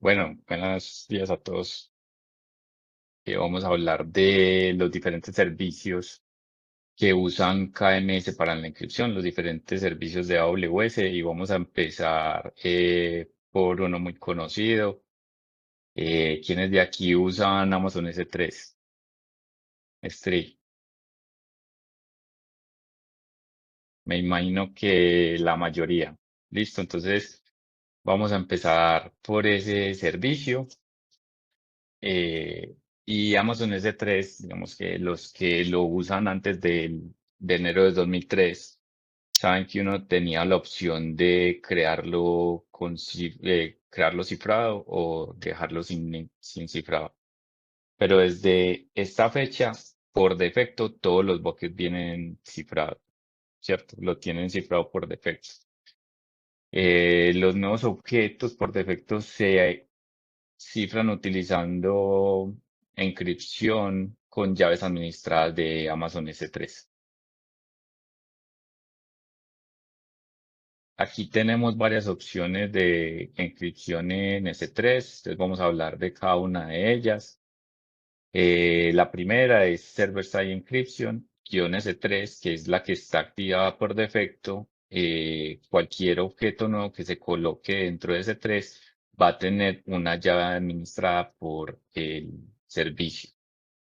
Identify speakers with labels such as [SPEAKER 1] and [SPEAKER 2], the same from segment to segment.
[SPEAKER 1] Bueno, buenos días a todos. Vamos a hablar de los diferentes servicios que usan KMS para la inscripción, los diferentes servicios de AWS, y vamos a empezar por uno muy conocido. ¿Quiénes de aquí usan Amazon S3? S3. Me imagino que la mayoría. Listo, entonces vamos a empezar por ese servicio. Y Amazon S3, digamos que los que lo usan antes de enero de 2003, saben que uno tenía la opción de crearlo cifrado o dejarlo sin cifrado. Pero desde esta fecha, por defecto, todos los buckets vienen cifrados, ¿cierto? Lo tienen cifrado por defecto. Los nuevos objetos por defecto se cifran utilizando encripción con llaves administradas de Amazon S3. Aquí tenemos varias opciones de encripción en S3, entonces vamos a hablar de cada una de ellas. La primera es Server-Side Encryption, -S3, que es la que está activada por defecto. Cualquier objeto nuevo que se coloque dentro de S3 va a tener una llave administrada por el servicio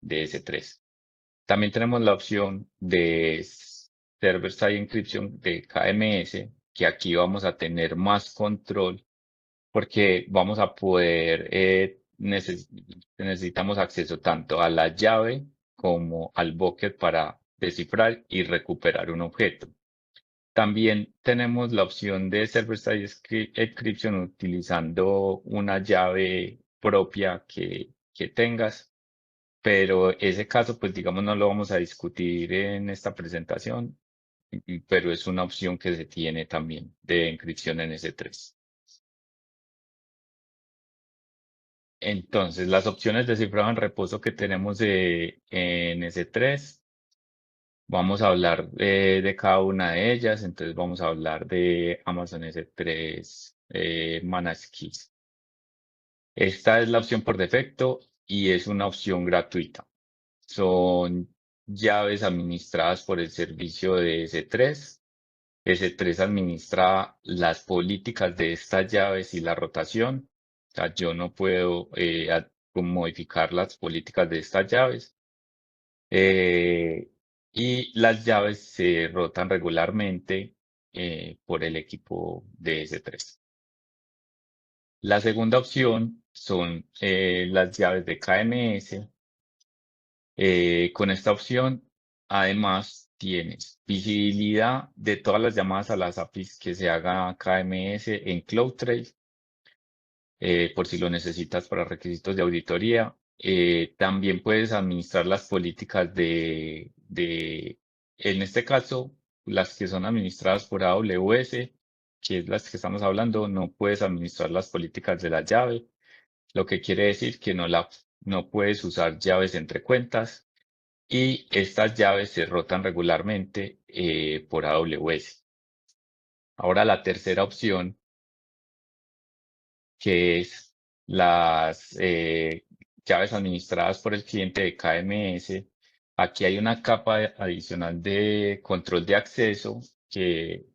[SPEAKER 1] de S3. También tenemos la opción de Server-Side Encryption de KMS, que aquí vamos a tener más control porque vamos a poder, necesitamos acceso tanto a la llave como al bucket para descifrar y recuperar un objeto. También tenemos la opción de Server-Side Encryption utilizando una llave propia que tengas, pero ese caso, pues digamos, no lo vamos a discutir en esta presentación, pero es una opción que se tiene también de encripción en S3. Entonces, las opciones de cifrado en reposo que tenemos en S3, vamos a hablar de cada una de ellas. Entonces, vamos a hablar de Amazon S3 Managed Keys. Esta es la opción por defecto y es una opción gratuita. Son llaves administradas por el servicio de S3. S3 administra las políticas de estas llaves y la rotación. O sea, yo no puedo modificar las políticas de estas llaves. Eh, y las llaves se rotan regularmente por el equipo de S3. La segunda opción son las llaves de KMS. Con esta opción, además, tienes visibilidad de todas las llamadas a las APIs que se haga KMS en CloudTrail, por si lo necesitas para requisitos de auditoría. También puedes administrar las políticas en este caso, las que son administradas por AWS, que es las que estamos hablando, no puedes administrar las políticas de la llave, lo que quiere decir que no puedes usar llaves entre cuentas y estas llaves se rotan regularmente por AWS. Ahora la tercera opción, que es las llaves administradas por el cliente de KMS. Aquí hay una capa adicional de control de acceso que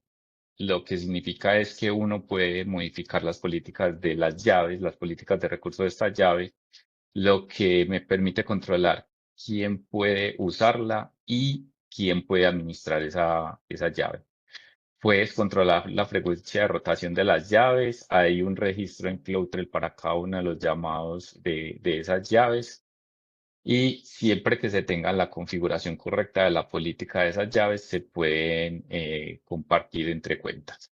[SPEAKER 1] lo que significa es que uno puede modificar las políticas de las llaves, las políticas de recurso de esta llave, lo que me permite controlar quién puede usarla y quién puede administrar esa llave. Puedes controlar la frecuencia de rotación de las llaves. Hay un registro en CloudTrail para cada uno de los llamados de esas llaves. Y siempre que se tenga la configuración correcta de la política de esas llaves, se pueden compartir entre cuentas.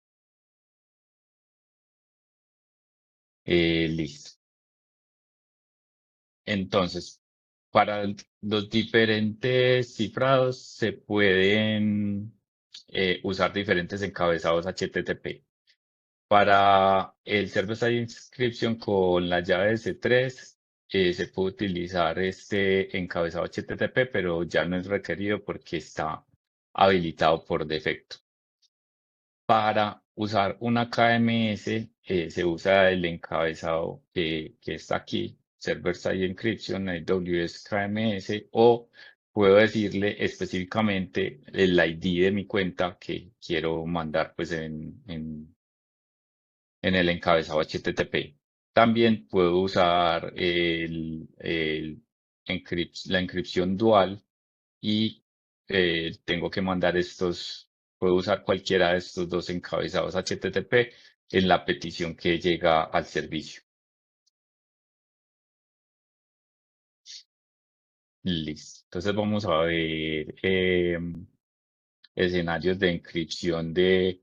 [SPEAKER 1] Listo. Entonces, para los diferentes cifrados se pueden usar diferentes encabezados HTTP. Para el Server-Side Inscription con la llave S3 se puede utilizar este encabezado HTTP, pero ya no es requerido porque está habilitado por defecto. Para usar una KMS, se usa el encabezado que está aquí, Server Side Encryption, AWS KMS, o puedo decirle específicamente el ID de mi cuenta que quiero mandar pues en el encabezado HTTP. También puedo usar la encripción dual y tengo que mandar puedo usar cualquiera de estos dos encabezados HTTP en la petición que llega al servicio. Listo. Entonces vamos a ver escenarios de encripción de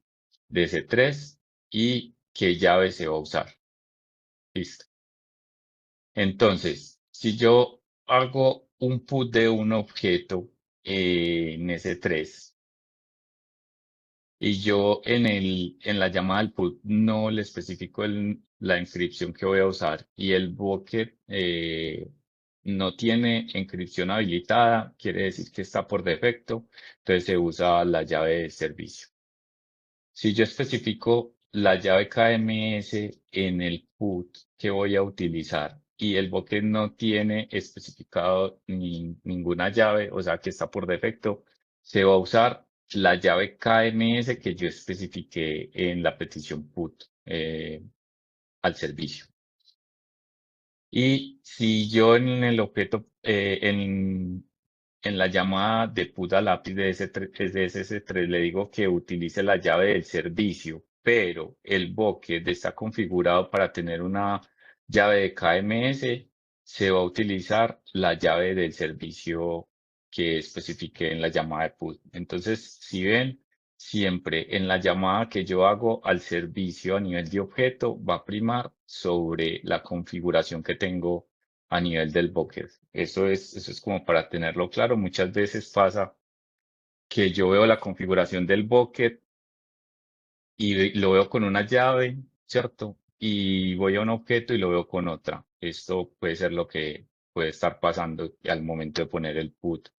[SPEAKER 1] C3 y qué llave se va a usar. Listo. Entonces, si yo hago un put de un objeto en S3 y yo en la llamada al put no le especifico la inscripción que voy a usar y el bucket no tiene inscripción habilitada, quiere decir que está por defecto, entonces se usa la llave de servicio. Si yo especifico la llave KMS en el put que voy a utilizar y el bucket no tiene especificado ninguna llave, o sea que está por defecto, se va a usar la llave KMS que yo especifiqué en la petición put al servicio. Y si yo en el objeto, en la llamada de put al API de SSS3 le digo que utilice la llave del servicio, pero el bucket está configurado para tener una llave de KMS, se va a utilizar la llave del servicio que especifique en la llamada de put. Entonces, si ven, siempre en la llamada que yo hago al servicio a nivel de objeto va a primar sobre la configuración que tengo a nivel del bucket. Eso es como para tenerlo claro. Muchas veces pasa que yo veo la configuración del bucket y lo veo con una llave, ¿cierto? Y voy a un objeto y lo veo con otra. Esto puede ser lo que puede estar pasando al momento de poner el put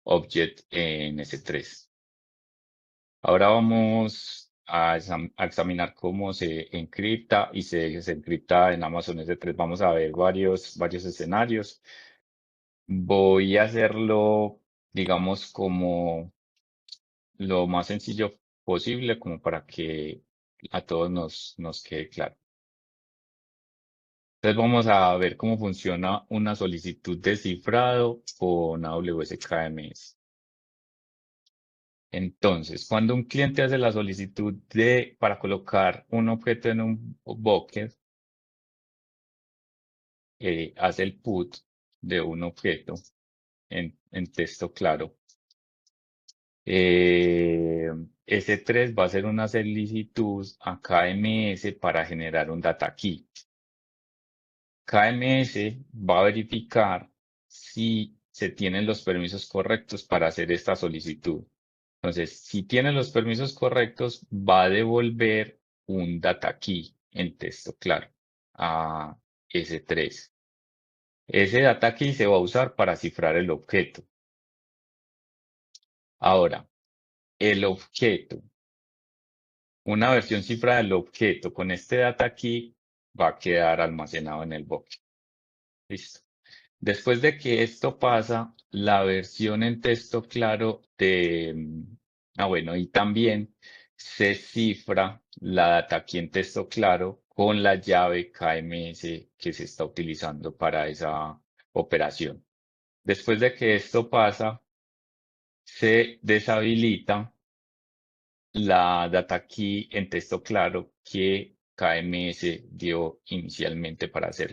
[SPEAKER 1] object en S3. Ahora vamos a examinar cómo se encripta y se desencripta en Amazon S3. Vamos a ver varios escenarios. Voy a hacerlo, digamos, como lo más sencillo posible, como para que a todos nos quede claro. Entonces vamos a ver cómo funciona una solicitud de cifrado con AWS KMS. Entonces, cuando un cliente hace la solicitud para colocar un objeto en un bucket, hace el put de un objeto en texto claro. Eh, S3 va a hacer una solicitud a KMS para generar un data key. KMS va a verificar si se tienen los permisos correctos para hacer esta solicitud. Entonces, si tiene los permisos correctos, va a devolver un data key en texto claro a S3. Ese data key se va a usar para cifrar el objeto. Ahora, el objeto, una versión cifrada del objeto con este data key va a quedar almacenado en el bucket. Listo. Después de que esto pasa, la versión en texto claro bueno, y también se cifra la data key en texto claro con la llave KMS que se está utilizando para esa operación. Después de que esto pasa, se deshabilita la data key en texto claro que KMS dio inicialmente para hacer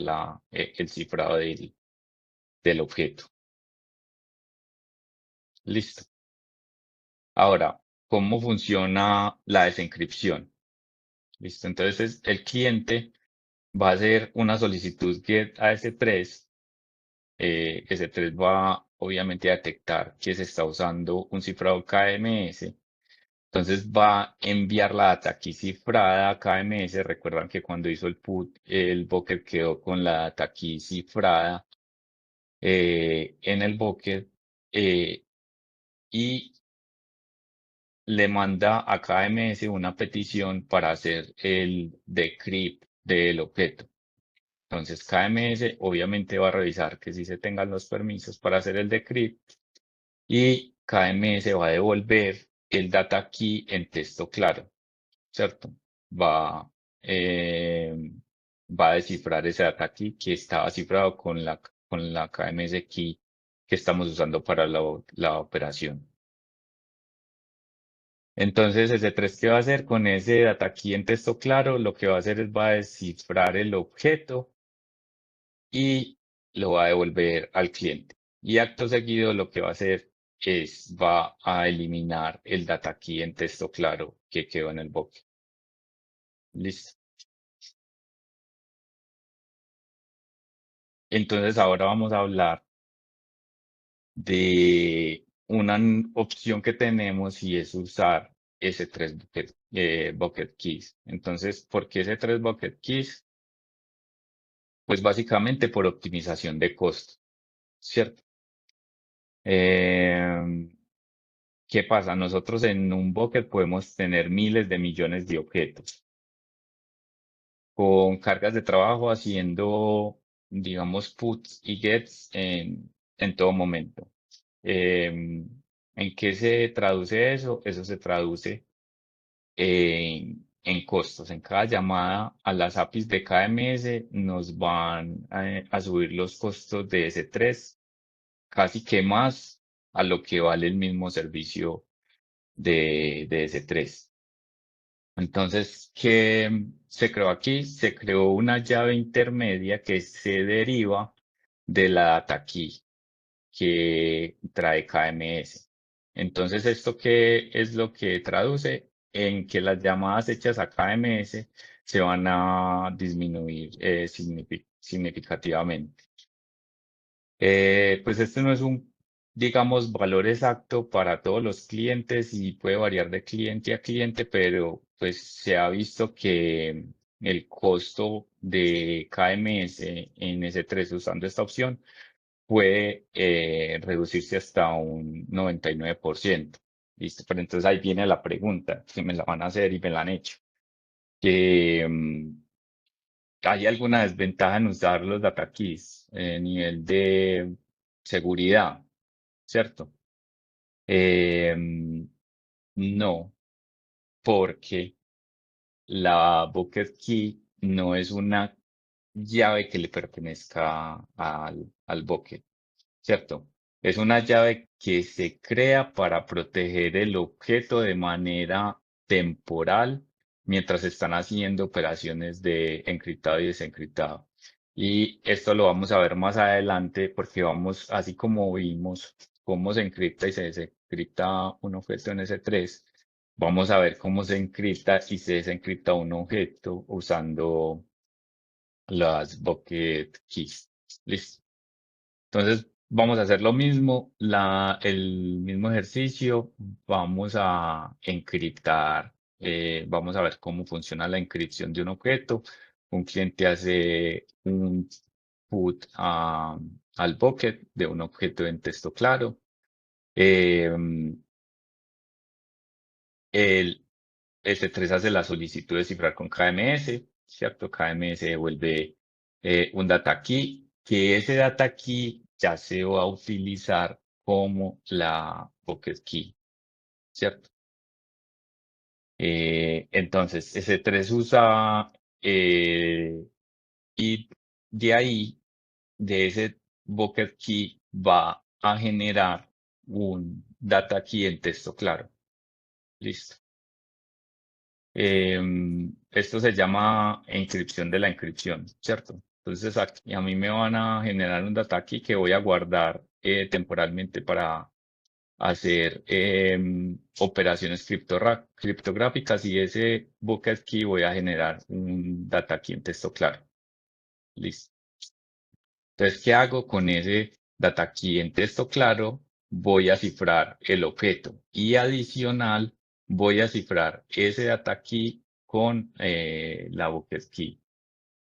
[SPEAKER 1] el cifrado del objeto. Listo. Ahora, ¿cómo funciona la desencripción? Listo. Entonces, el cliente va a hacer una solicitud GET a S3. S3 va obviamente a detectar que se está usando un cifrado KMS. Entonces va a enviar la data key cifrada a KMS. Recuerdan que cuando hizo el put, el bucket quedó con la data key cifrada en el bucket. Y le manda a KMS una petición para hacer el decrypt del objeto. Entonces, KMS obviamente va a revisar que sí se tengan los permisos para hacer el decrypt y KMS va a devolver el data key en texto claro, ¿cierto? Va, eh, va a descifrar ese data key que estaba cifrado con la KMS key que estamos usando para la operación. Entonces, ese 3 ¿qué va a hacer con ese data key en texto claro? Lo que va a hacer es va a descifrar el objeto y lo va a devolver al cliente. Y acto seguido lo que va a hacer es va a eliminar el data key en texto claro que quedó en el bucket. Listo. Entonces ahora vamos a hablar de una opción que tenemos y es usar S3 bucket keys. Entonces, ¿por qué S3 bucket keys? Pues básicamente por optimización de costo, ¿cierto? Em, ¿Qué pasa? Nosotros en un bucket podemos tener miles de millones de objetos con cargas de trabajo haciendo, digamos, puts y gets en todo momento. ¿En qué se traduce eso? Eso se traduce en costos. En cada llamada a las APIs de KMS nos van a subir los costos de S3 casi que más a lo que vale el mismo servicio de S3. Entonces, ¿qué se creó aquí? Se creó una llave intermedia que se deriva de la data key que trae KMS. Entonces, ¿esto qué es lo que traduce? En que las llamadas hechas a KMS se van a disminuir significativamente. Pues este no es un, digamos, valor exacto para todos los clientes y puede variar de cliente a cliente, pero pues se ha visto que el costo de KMS en S3 usando esta opción puede reducirse hasta un 99%. ¿Listo? Pero entonces ahí viene la pregunta, que me la van a hacer y me la han hecho. Que, ¿hay alguna desventaja en usar los data keys a nivel de seguridad? ¿Cierto? Em, no, porque la bucket key no es una llave que le pertenezca al bucket. ¿Cierto? Es una llave que se crea para proteger el objeto de manera temporal mientras están haciendo operaciones de encriptado y desencriptado. Y esto lo vamos a ver más adelante porque vamos, así como vimos cómo se encripta y se desencripta un objeto en S3, vamos a ver cómo se encripta y se desencripta un objeto usando las bucket keys. ¿Listo? Entonces, vamos a hacer lo mismo, el mismo ejercicio, vamos a encriptar, vamos a ver cómo funciona la encripción de un objeto. Un cliente hace un put al bucket de un objeto en texto claro. Eh, el S3 hace la solicitud de cifrar con KMS, ¿cierto? KMS devuelve un data key, que ese data key ya se va a utilizar como la bucket key, ¿cierto? Entonces, S3 usa y de ahí, de ese bucket key, va a generar un data key en texto claro. Listo. Esto se llama encripción de la encripción, ¿cierto? Entonces aquí a mí me van a generar un data key que voy a guardar temporalmente para hacer operaciones criptográficas y ese bucket key voy a generar un data key en texto claro. Listo. Entonces, ¿qué hago con ese data key en texto claro? Voy a cifrar el objeto y adicional voy a cifrar ese data key con la bucket key.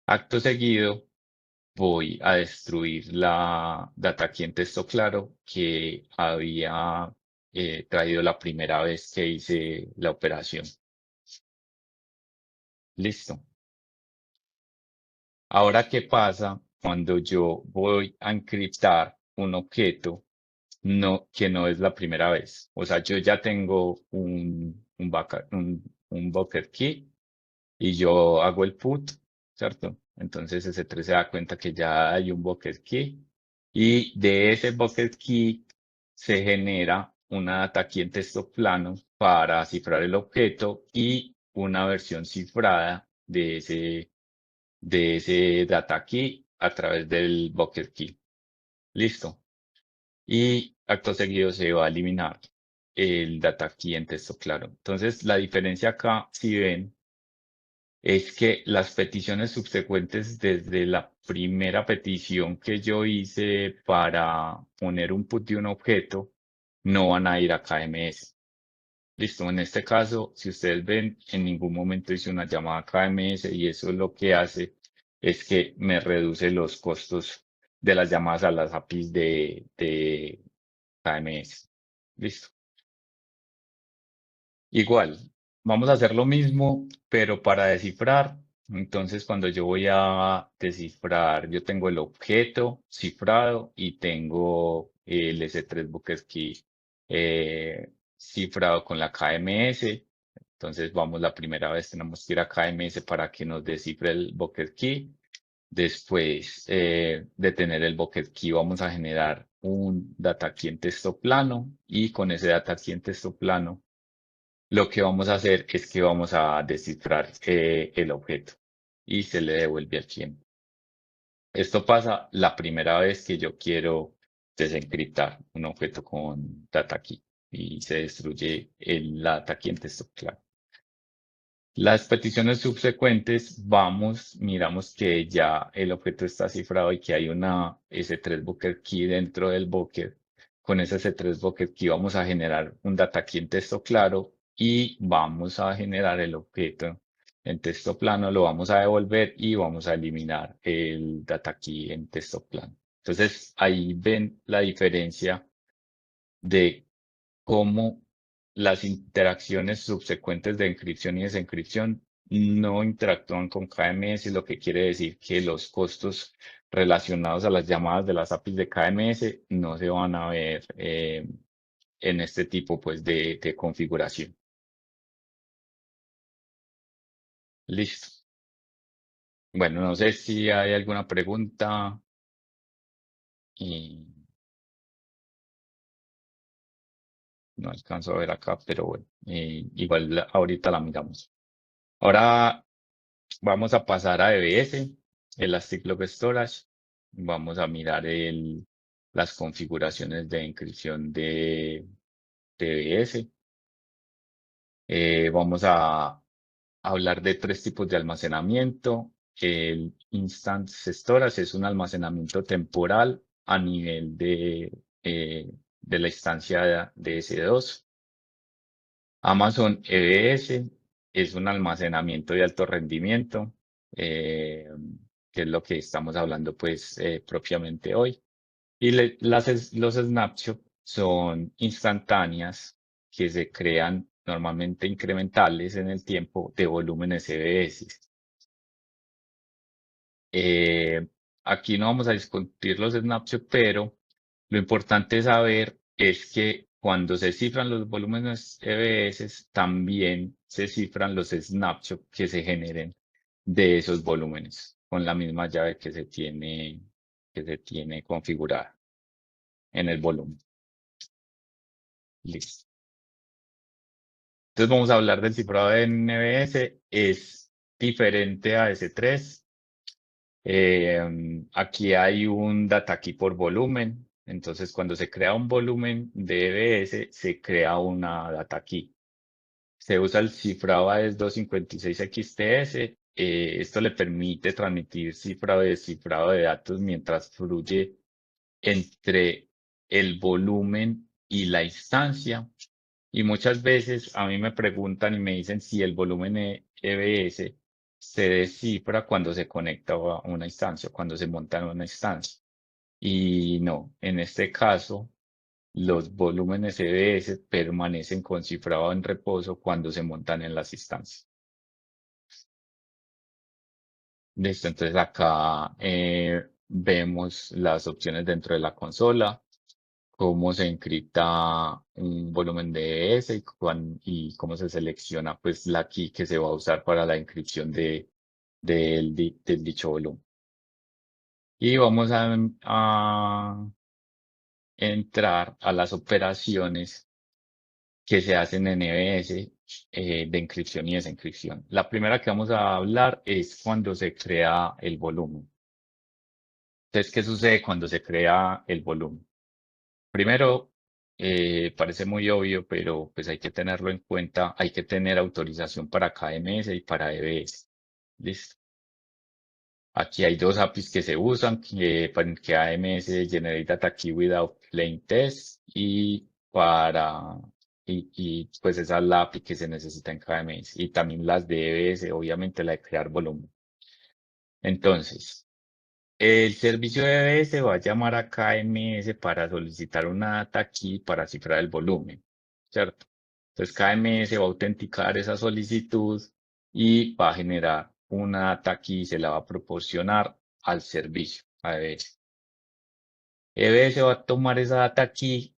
[SPEAKER 1] Acto seguido, voy a destruir la data key en texto claro que había traído la primera vez que hice la operación. Listo. Ahora, ¿qué pasa cuando yo voy a encriptar un objeto que no es la primera vez? O sea, yo ya tengo un bucket key y yo hago el put, ¿cierto? Entonces ese 3 se da cuenta que ya hay un bucket key y de ese bucket key se genera una data key en texto plano para cifrar el objeto y una versión cifrada de ese data key a través del bucket key. Listo. Y acto seguido se va a eliminar el data key en texto claro. Entonces, la diferencia acá, si ven, es que las peticiones subsecuentes desde la primera petición que yo hice para poner un put de un objeto no van a ir a KMS. Listo, en este caso, si ustedes ven, en ningún momento hice una llamada KMS y eso lo que hace es que me reduce los costos de las llamadas a las APIs de KMS. Listo. Igual, vamos a hacer lo mismo, pero para descifrar. Entonces, cuando yo voy a descifrar, yo tengo el objeto cifrado y tengo el S3 Bucket Key cifrado con la KMS. Entonces, vamos la primera vez, tenemos que ir a KMS para que nos descifre el Bucket Key. Después de tener el Bucket Key, vamos a generar un data key en texto plano y con ese data key en texto plano lo que vamos a hacer es que vamos a descifrar el objeto y se le devuelve al cliente. Esto pasa la primera vez que yo quiero desencriptar un objeto con data key y se destruye la data key en texto claro. Las peticiones subsecuentes, miramos que ya el objeto está cifrado y que hay una S3 Bucket Key dentro del bucket. Con ese S3 Bucket Key vamos a generar un data key en texto claro y vamos a generar el objeto en texto plano, lo vamos a devolver y vamos a eliminar el data key en texto plano. Entonces, ahí ven la diferencia de cómo las interacciones subsecuentes de encripción y desencripción no interactúan con KMS, lo que quiere decir que los costos relacionados a las llamadas de las APIs de KMS no se van a ver en este tipo pues, de configuración. Listo. Bueno, no sé si hay alguna pregunta. Y no alcanzo a ver acá, pero bueno, igual ahorita la miramos. Ahora vamos a pasar a EBS, Elastic Block Storage. Vamos a mirar las configuraciones de encripción de EBS. Vamos a hablar de 3 tipos de almacenamiento. El Instance Storage es un almacenamiento temporal a nivel de la instancia de S2. Amazon EBS es un almacenamiento de alto rendimiento, eh, que es lo que estamos hablando pues propiamente hoy. Y los snapshots son instantáneas que se crean normalmente incrementales en el tiempo de volúmenes EBS. Eh, Aquí no vamos a discutir los snapshots, pero lo importante saber es que cuando se cifran los volúmenes EBS, también se cifran los snapshots que se generen de esos volúmenes con la misma llave que se tiene configurada en el volumen. Listo. Entonces vamos a hablar del cifrado de NBS. Es diferente a S3. Aquí hay un data key por volumen. Entonces, cuando se crea un volumen de EBS, se crea una data key. Se usa el cifrado AES 256XTS. Esto le permite transmitir cifrado y descifrado de datos mientras fluye entre el volumen y la instancia. Y muchas veces a mí me preguntan y me dicen si el volumen EBS se descifra cuando se conecta a una instancia, cuando se monta en una instancia. Y no, en este caso los volúmenes EBS permanecen con cifrado en reposo cuando se montan en las instancias. Listo, entonces acá vemos las opciones dentro de la consola, cómo se encripta un volumen de EBS y cómo se selecciona pues la key que se va a usar para la encripción del dicho volumen. Y vamos a entrar a las operaciones que se hacen en EBS de inscripción y desencripción. La primera que vamos a hablar es cuando se crea el volumen. Entonces, ¿qué sucede cuando se crea el volumen? Primero, parece muy obvio, pero pues hay que tenerlo en cuenta. Hay que tener autorización para KMS y para EBS. Listo. Aquí hay dos APIs que se usan, que AMS Generate Data Key Without Plain Test pues esa es la API que se necesita en KMS y también las de EBS, obviamente la de crear volumen. Entonces, el servicio de EBS va a llamar a KMS para solicitar una data key para cifrar el volumen, ¿cierto? Entonces, KMS va a autenticar esa solicitud y va a generar una data key y se la va a proporcionar al servicio, a EBS. EBS va a tomar esa data key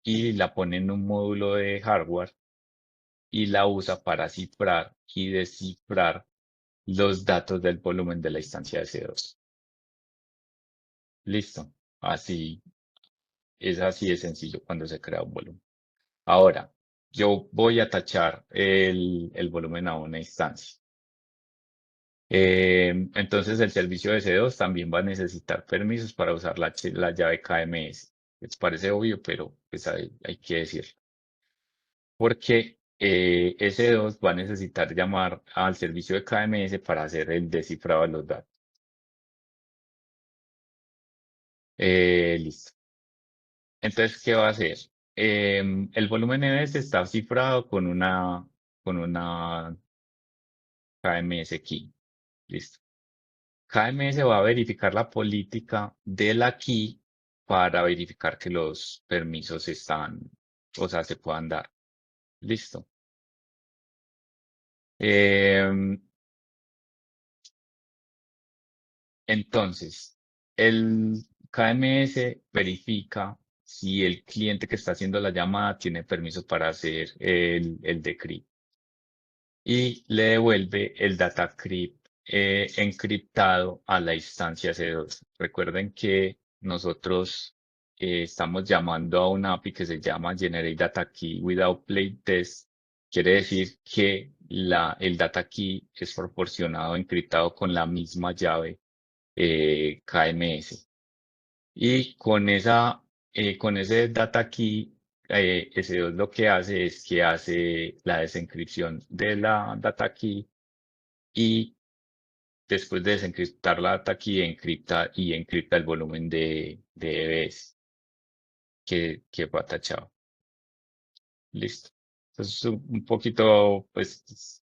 [SPEAKER 1] y la pone en un módulo de hardware y la usa para cifrar y descifrar los datos del volumen de la instancia de C2. Listo. Es así de sencillo cuando se crea un volumen. Ahora, yo voy a tachar el volumen a una instancia. Entonces, el servicio de C2 también va a necesitar permisos para usar la llave KMS. Les parece obvio, pero pues hay que decirlo. Porque S2 va a necesitar llamar al servicio de KMS para hacer el descifrado de los datos. Listo. Entonces, ¿qué va a hacer? El volumen EBS está cifrado con una KMS key. Listo. KMS va a verificar la política de la key para verificar que los permisos o sea, se puedan dar. Listo. Em, entonces, el KMS verifica si el cliente que está haciendo la llamada tiene permiso para hacer el decrypt y le devuelve el datacrypt encriptado a la instancia C2. Recuerden que nosotros estamos llamando a una API que se llama Generate Data Key Without Plain Test. Quiere decir que el data key es proporcionado encriptado con la misma llave KMS. Y con ese data key, S2 lo que hace es que hace la desencripción de la data key y después de desencriptar la data key, encripta el volumen de EBS que fue atachado. Listo. Entonces, un poquito, pues,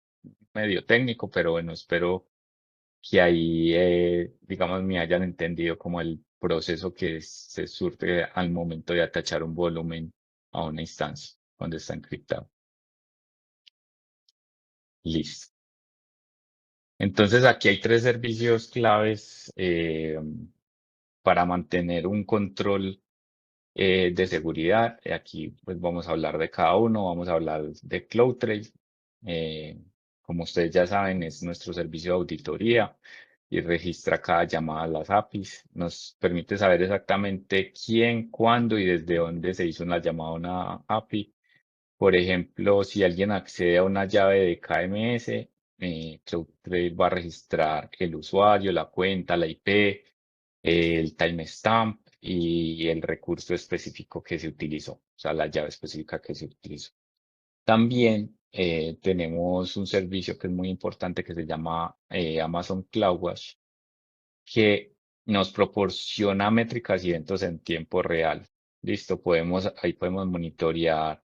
[SPEAKER 1] medio técnico, pero bueno, espero que ahí, digamos, me hayan entendido como el proceso que se surte al momento de atachar un volumen a una instancia cuando está encriptado. Listo. Entonces, aquí hay tres servicios claves para mantener un control de seguridad. Aquí pues vamos a hablar de cada uno, vamos a hablar de CloudTrail. Eh, Como ustedes ya saben, es nuestro servicio de auditoría y registra cada llamada a las APIs. Nos permite saber exactamente quién, cuándo y desde dónde se hizo una llamada a una API. Por ejemplo, si alguien accede a una llave de KMS, CloudTrail va a registrar el usuario, la cuenta, la IP, el timestamp y el recurso específico que se utilizó, o sea, la llave específica que se utilizó. También tenemos un servicio que es muy importante que se llama Amazon CloudWatch, que nos proporciona métricas y eventos en tiempo real. Listo, ahí podemos monitorear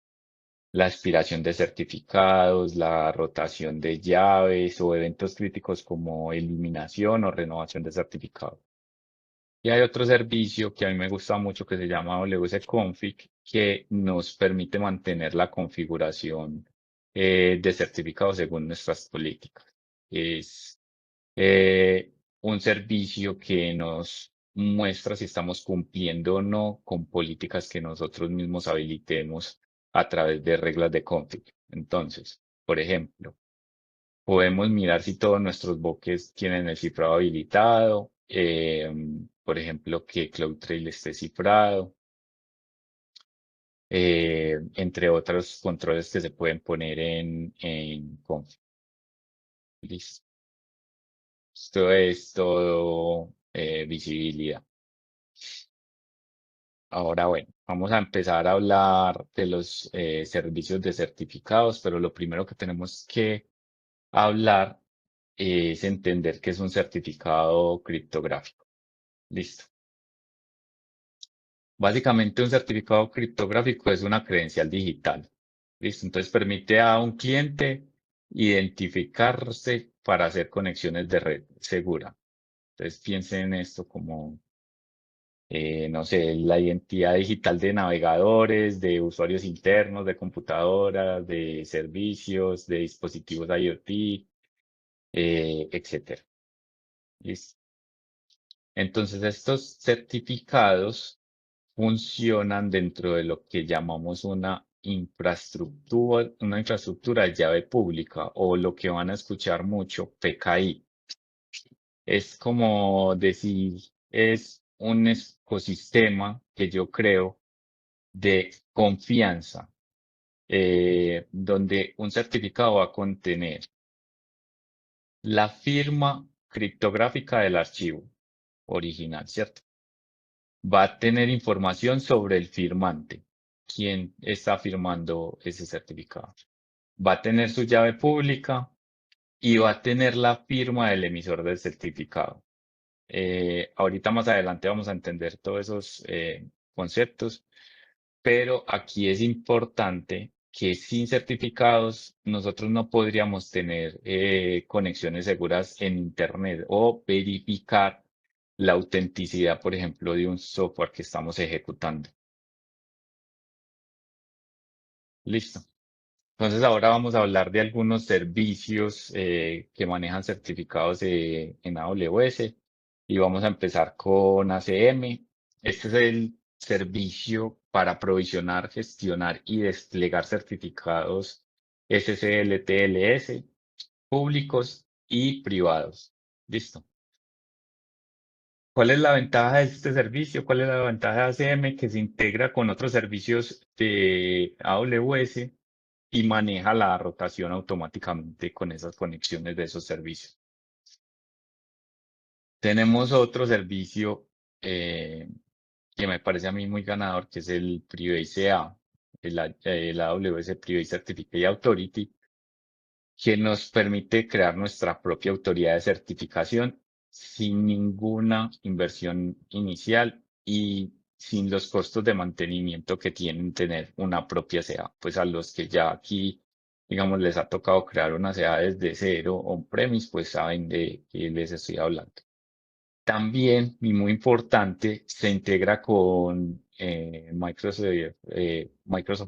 [SPEAKER 1] la expiración de certificados, la rotación de llaves o eventos críticos como eliminación o renovación de certificados. Y hay otro servicio que a mí me gusta mucho que se llama WS Config, que nos permite mantener la configuración de certificados según nuestras políticas. Es un servicio que nos muestra si estamos cumpliendo o no con políticas que nosotros mismos habilitemos a través de reglas de config. Entonces, por ejemplo, podemos mirar si todos nuestros buques tienen el cifrado habilitado, por ejemplo, que CloudTrail esté cifrado, entre otros controles que se pueden poner en config. Listo. Esto es todo visibilidad. Ahora, bueno, vamos a empezar a hablar de los servicios de certificados, pero lo primero que tenemos que hablar es entender qué es un certificado criptográfico. Listo. Básicamente, un certificado criptográfico es una credencial digital. Listo. Entonces, permite a un cliente identificarse para hacer conexiones de red segura. Entonces, piensen en esto como no sé, la identidad digital de navegadores, de usuarios internos, de computadoras, de servicios, de dispositivos IoT, etcétera. ¿Listo? Entonces, estos certificados funcionan dentro de lo que llamamos una infraestructura de llave pública o lo que van a escuchar mucho, PKI. Es como decir, es un ecosistema que yo creo de confianza, donde un certificado va a contener la firma criptográfica del archivo original, ¿cierto? Va a tener información sobre el firmante, quién está firmando ese certificado. Va a tener su llave pública y va a tener la firma del emisor del certificado. Ahorita más adelante vamos a entender todos esos conceptos, pero aquí es importante que sin certificados nosotros no podríamos tener conexiones seguras en Internet o verificar la autenticidad, por ejemplo, de un software que estamos ejecutando. Listo. Entonces ahora vamos a hablar de algunos servicios que manejan certificados en AWS y vamos a empezar con ACM. Este es el servicio para provisionar, gestionar y desplegar certificados SSL/TLS públicos y privados. Listo. ¿Cuál es la ventaja de este servicio? ¿Cuál es la ventaja de ACM? Que se integra con otros servicios de AWS y maneja la rotación automáticamente con esas conexiones de esos servicios. Tenemos otro servicio que me parece a mí muy ganador, que es el Privacy A, el AWS Privacy Certificate Authority, que nos permite crear nuestra propia autoridad de certificación sin ninguna inversión inicial y sin los costos de mantenimiento que tienen tener una propia CA. Pues a los que ya aquí, digamos, les ha tocado crear una CA desde cero on-premise, pues saben de qué les estoy hablando. También, y muy importante, se integra con Microsoft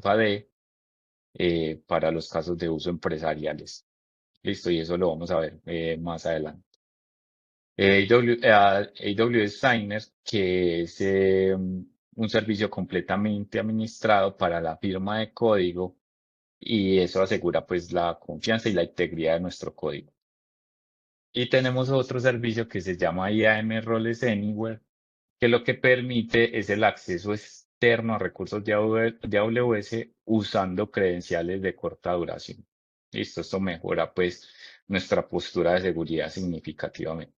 [SPEAKER 1] AD para los casos de uso empresariales. Listo, y eso lo vamos a ver más adelante. AWS Signer, que es un servicio completamente administrado para la firma de código y eso asegura pues la confianza y la integridad de nuestro código. Y tenemos otro servicio que se llama IAM Roles Anywhere, que lo que permite es el acceso externo a recursos de AWS usando credenciales de corta duración. Listo, esto mejora pues nuestra postura de seguridad significativamente.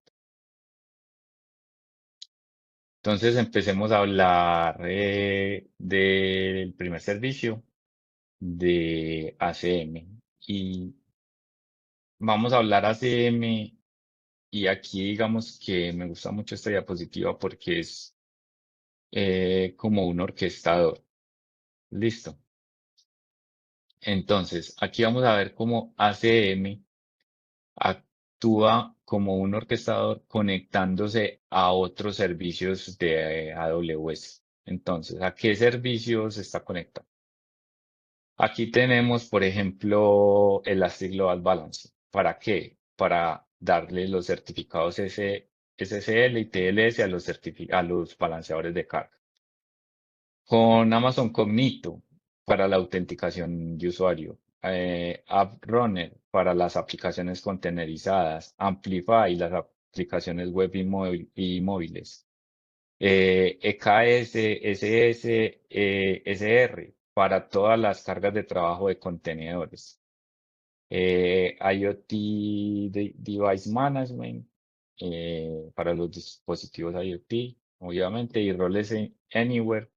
[SPEAKER 1] Entonces empecemos a hablar del primer servicio de ACM y vamos a hablar ACM y aquí digamos que me gusta mucho esta diapositiva porque es como un orquestador. Listo. Entonces, aquí vamos a ver cómo ACM actúa como un orquestador conectándose a otros servicios de AWS. Entonces, ¿a qué servicios está conectado? Aquí tenemos, por ejemplo, Elastic Load Balance. ¿Para qué? Para darle los certificados SSL y TLS a a los balanceadores de carga. Con Amazon Cognito para la autenticación de usuario. AppRunner para las aplicaciones containerizadas. Amplify, las aplicaciones web y móviles. EKS, SS, SR para todas las cargas de trabajo de contenedores. IoT Device Management para los dispositivos IoT, obviamente, y roles Anywhere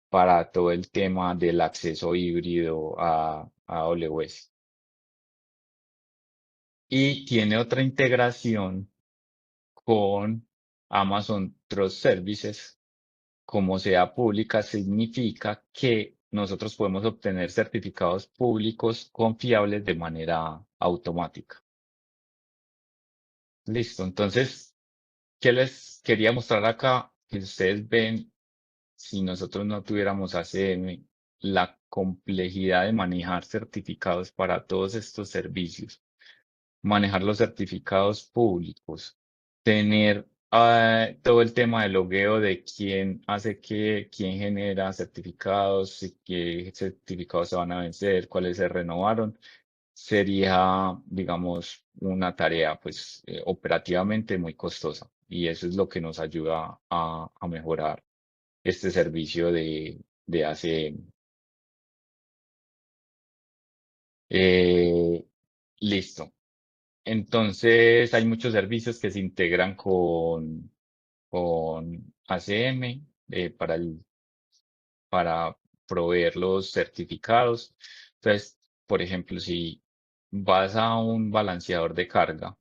[SPEAKER 1] para todo el tema del acceso híbrido a AWS. Y tiene otra integración con Amazon Trust Services. Como sea pública, significa que nosotros podemos obtener certificados públicos confiables de manera automática. Listo. Entonces, ¿qué les quería mostrar acá? Que ustedes ven, si nosotros no tuviéramos ACM, la complejidad de manejar certificados para todos estos servicios, manejar los certificados públicos, tener todo el tema de logueo de quién hace qué, quién genera certificados, y qué certificados se van a vencer, cuáles se renovaron, sería, digamos, una tarea pues operativamente muy costosa. Y eso es lo que nos ayuda a mejorar este servicio de ACM. Eh, listo. Entonces, hay muchos servicios que se integran con ACM para proveer los certificados. Entonces, por ejemplo, si vas a un balanceador de carga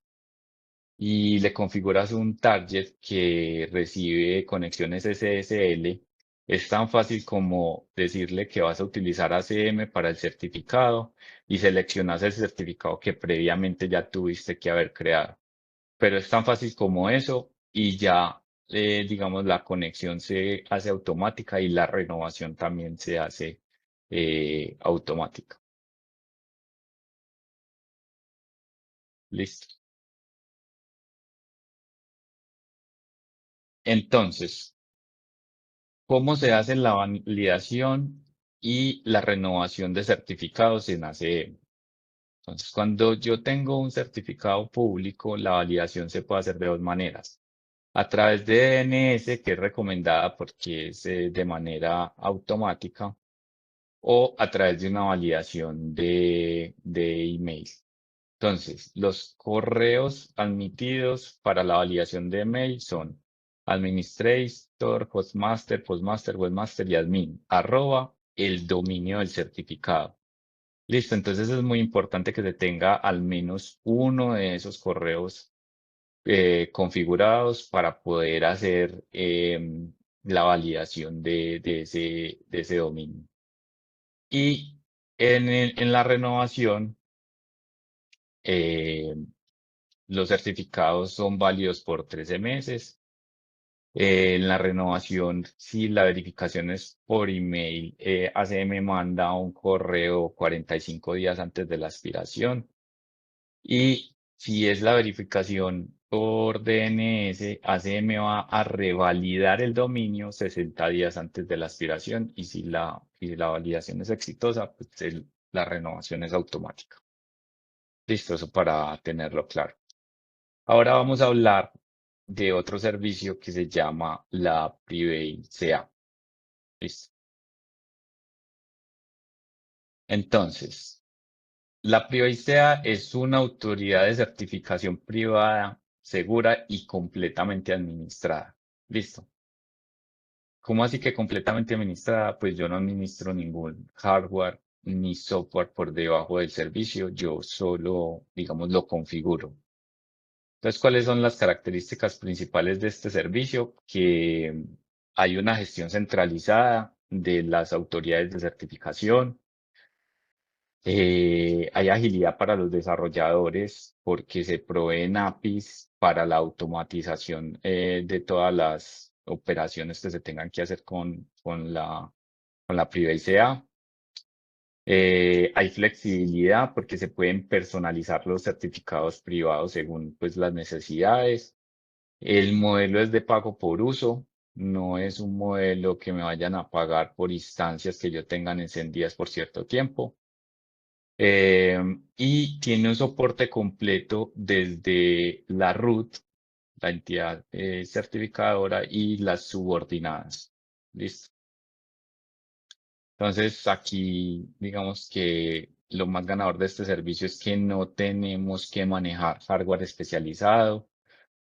[SPEAKER 1] y le configuras un target que recibe conexiones SSL, es tan fácil como decirle que vas a utilizar ACM para el certificado y seleccionas el certificado que previamente ya tuviste que haber creado. Pero es tan fácil como eso y ya, digamos, la conexión se hace automática y la renovación también se hace automática. Listo. Entonces, ¿cómo se hace la validación y la renovación de certificados en ACM? Entonces, cuando yo tengo un certificado público, la validación se puede hacer de dos maneras. A través de DNS, que es recomendada porque es de manera automática, o a través de una validación de email. Entonces, los correos admitidos para la validación de email son administrator, postmaster, webmaster y admin, @ el dominio del certificado. Listo, entonces es muy importante que se tenga al menos uno de esos correos configurados para poder hacer la validación de ese dominio. Y en la renovación, eh, los certificados son válidos por 13 meses. En la renovación, si la verificación es por email, ACM manda un correo 45 días antes de la expiración. Y si es la verificación por DNS, ACM va a revalidar el dominio 60 días antes de la expiración. Y si la validación es exitosa, pues la renovación es automática. Listo, eso para tenerlo claro. Ahora vamos a hablar de otro servicio que se llama la PrivacyA. Listo. Entonces, la PrivacyA es una autoridad de certificación privada, segura y completamente administrada. Listo. ¿Cómo así que completamente administrada? Pues yo no administro ningún hardware ni software por debajo del servicio, yo solo, digamos, lo configuro. Entonces, ¿cuáles son las características principales de este servicio? Que hay una gestión centralizada de las autoridades de certificación, hay agilidad para los desarrolladores porque se proveen APIs para la automatización de todas operaciones que se tengan que hacer con la privacidad. Hay flexibilidad porque se pueden personalizar los certificados privados según pues, las necesidades. El modelo es de pago por uso, no es un modelo que me vayan a pagar por instancias que yo tengan encendidas por cierto tiempo. Y tiene un soporte completo desde la root, la entidad certificadora y las subordinadas. ¿Listo? Entonces, aquí digamos que lo más ganador de este servicio es que no tenemos que manejar hardware especializado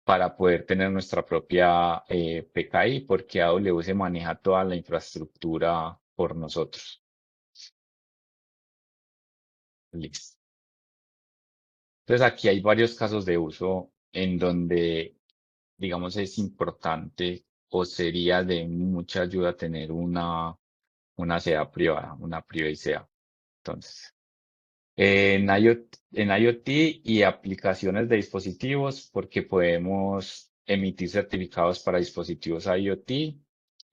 [SPEAKER 1] para poder tener nuestra propia PKI, porque AWS maneja toda la infraestructura por nosotros. Listo. Entonces, aquí hay varios casos de uso en donde, digamos, es importante o sería de mucha ayuda tener una SEA privada, una privacidad. Entonces, en IoT y aplicaciones de dispositivos, porque podemos emitir certificados para dispositivos IoT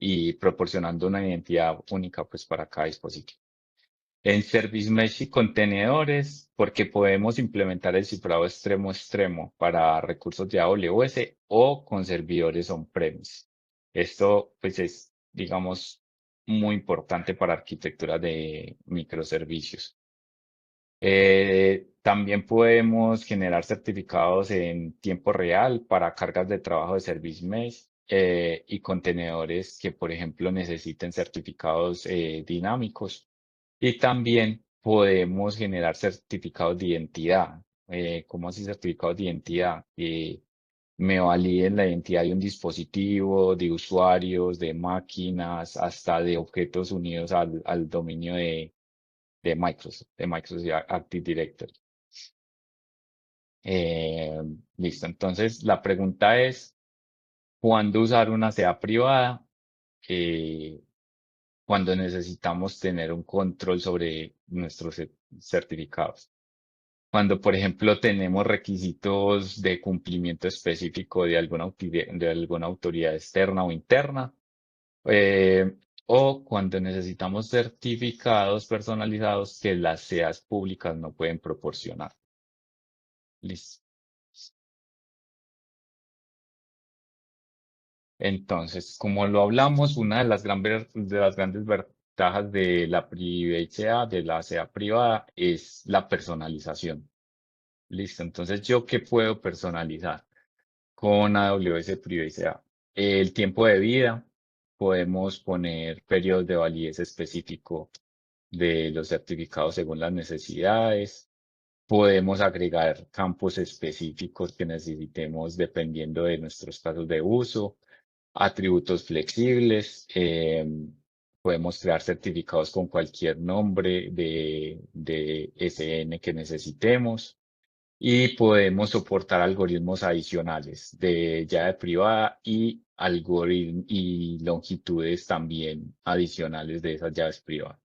[SPEAKER 1] y proporcionando una identidad única pues para cada dispositivo. En Service Mesh y contenedores, porque podemos implementar el cifrado extremo a extremo para recursos de AWS o con servidores on-premise. Esto pues es, digamos, muy importante para arquitectura de microservicios. También podemos generar certificados en tiempo real para cargas de trabajo de Service Mesh y contenedores que, por ejemplo, necesiten certificados dinámicos. Y también podemos generar certificados de identidad. ¿Cómo así certificados de identidad? Que me validen la identidad de un dispositivo, de usuarios, de máquinas, hasta de objetos unidos al dominio de Microsoft Active Directory. Eh, Listo. Entonces, la pregunta es, ¿cuándo usar una SEA privada? Eh, Cuando necesitamos tener un control sobre nuestros certificados. Cuando, por ejemplo, tenemos requisitos de cumplimiento específico de alguna autoridad externa o interna, eh, o cuando necesitamos certificados personalizados que las SEAs públicas no pueden proporcionar. Listo. Entonces, como lo hablamos, una de de las grandes ventajas de la privacidad, de la SEA privada, es la personalización. Listo. Entonces, ¿yo qué puedo personalizar con AWS Privacidad? El tiempo de vida, podemos poner periodos de validez específico de los certificados según las necesidades. Podemos agregar campos específicos que necesitemos dependiendo de nuestros casos de uso, atributos flexibles, podemos crear certificados con cualquier nombre de SN que necesitemos y podemos soportar algoritmos adicionales de llave privada y algoritmos y longitudes también adicionales de esas llaves privadas.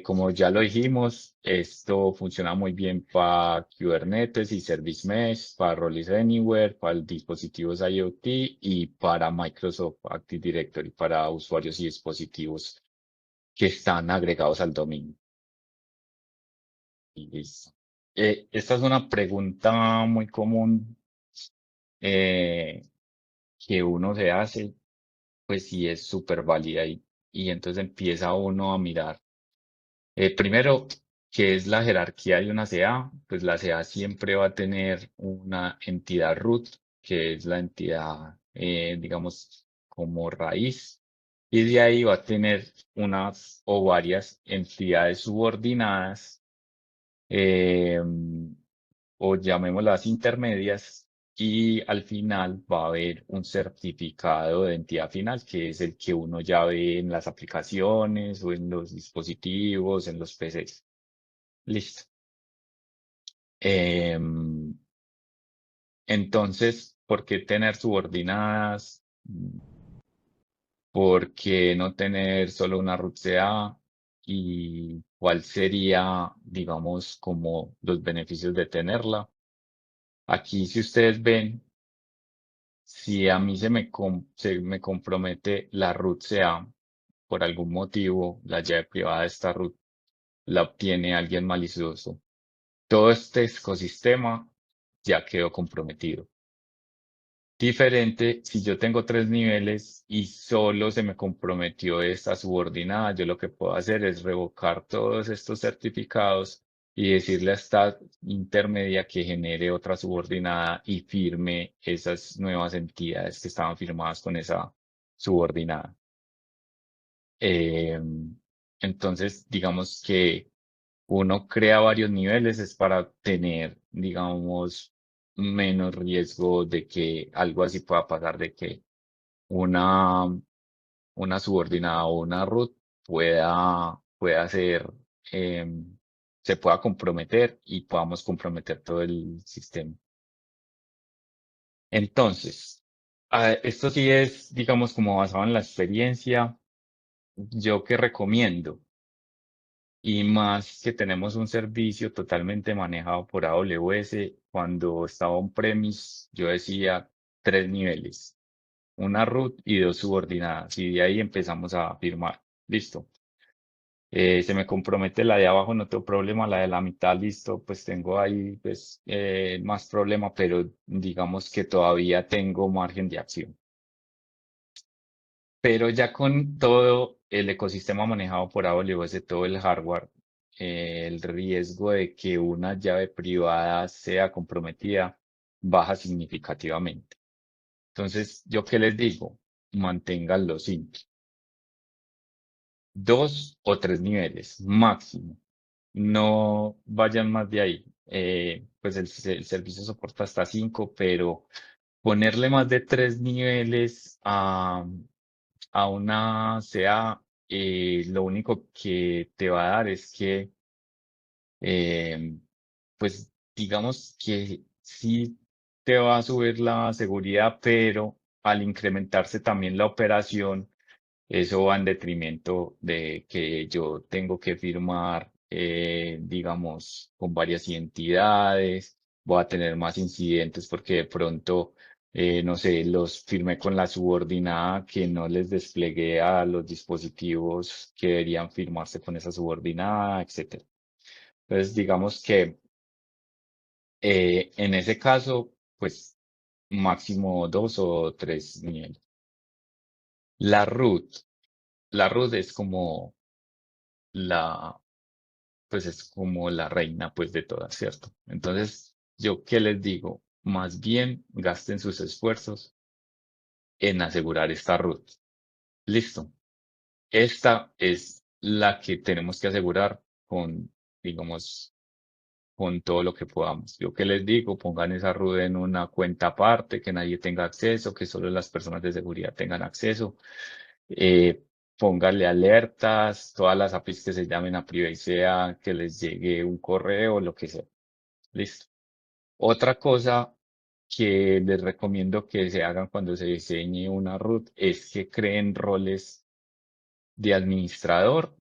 [SPEAKER 1] Como ya lo dijimos, esto funciona muy bien para Kubernetes y Service Mesh, para Roles Anywhere, para dispositivos IoT y para Microsoft Active Directory, para usuarios y dispositivos que están agregados al dominio. Y listo. Esta es una pregunta muy común eh, que uno se hace, pues sí es súper válida y entonces empieza uno a mirar. Primero, ¿qué es la jerarquía de una CA? Pues la CA siempre va a tener una entidad root, que es la entidad, digamos, como raíz, y de ahí va a tener unas o varias entidades subordinadas, eh, o llamémoslas intermedias, y al final va a haber un certificado de entidad final, que es el que uno ya ve en las aplicaciones o en los dispositivos, en los PCs. Listo. Em, entonces, ¿por qué tener subordinadas? ¿Por qué no tener solo una root CA? ¿Y cuál sería, digamos, como los beneficios de tenerla? Aquí, si ustedes ven, Si a mí se me compromete la root CA, por algún motivo, la llave privada de esta root la obtiene alguien malicioso, todo este ecosistema ya quedó comprometido. Diferente, si yo tengo tres niveles y solo se me comprometió esta subordinada, yo lo que puedo hacer es revocar todos estos certificados y decirle a esta intermedia que genere otra subordinada y firme esas nuevas entidades que estaban firmadas con esa subordinada. Eh, entonces, digamos que uno crea varios niveles es para tener, digamos, menos riesgo de que algo así pueda pasar, de que una, una subordinada o una root pueda ser, se pueda comprometer y podamos comprometer todo el sistema. Entonces, esto sí es, digamos, como basado en la experiencia, yo que recomiendo. Y más que tenemos un servicio totalmente manejado por AWS, cuando estaba on-premise, yo decía tres niveles, una root y dos subordinadas, y de ahí empezamos a firmar. Listo. Se me compromete la de abajo, no tengo problema, la de la mitad, listo, pues tengo ahí pues, más problema, pero digamos que todavía tengo margen de acción. Pero ya con todo el ecosistema manejado por AWS, todo el hardware, el riesgo de que una llave privada sea comprometida baja significativamente. Entonces, ¿yo qué les digo? Manténganlo simple. Dos o tres niveles máximo. No vayan más de ahí. Pues el servicio soporta hasta cinco, pero ponerle más de tres niveles a una CA, lo único que te va a dar es que, eh, pues digamos que sí te va a subir la seguridad, pero al incrementarse también la operación, eso va en detrimento de que yo tengo que firmar, digamos, con varias entidades, voy a tener más incidentes porque de pronto, no sé, los firmé con la subordinada que no les desplegué a los dispositivos que deberían firmarse con esa subordinada, etcétera. Entonces, digamos que en ese caso, pues máximo dos o tres niveles. La root, la root es como la, pues es como la reina, pues de todas, ¿cierto? Entonces, ¿yo qué les digo? Más bien gasten sus esfuerzos en asegurar esta ruta. Listo. Esta es la que tenemos que asegurar con, digamos, con todo lo que podamos. Yo qué les digo, pongan esa ruta en una cuenta aparte, que nadie tenga acceso, que solo las personas de seguridad tengan acceso. Eh, Póngale alertas, todas las APIs que se llamen a privacidad, que les llegue un correo, lo que sea. Listo. Otra cosa que les recomiendo que se hagan cuando se diseñe una root es que creen roles de administrador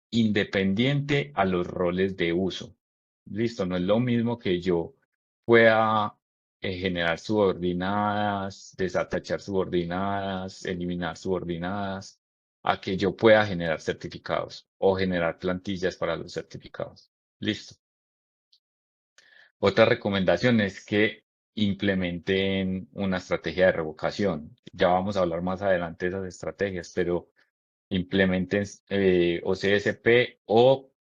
[SPEAKER 1] independiente a los roles de uso. Listo, no es lo mismo que yo pueda generar subordinadas, desatachar subordinadas, eliminar subordinadas, a que yo pueda generar certificados o generar plantillas para los certificados. Listo. Otra recomendación es que implementen una estrategia de revocación. Ya vamos a hablar más adelante de esas estrategias, pero implementen OCSP o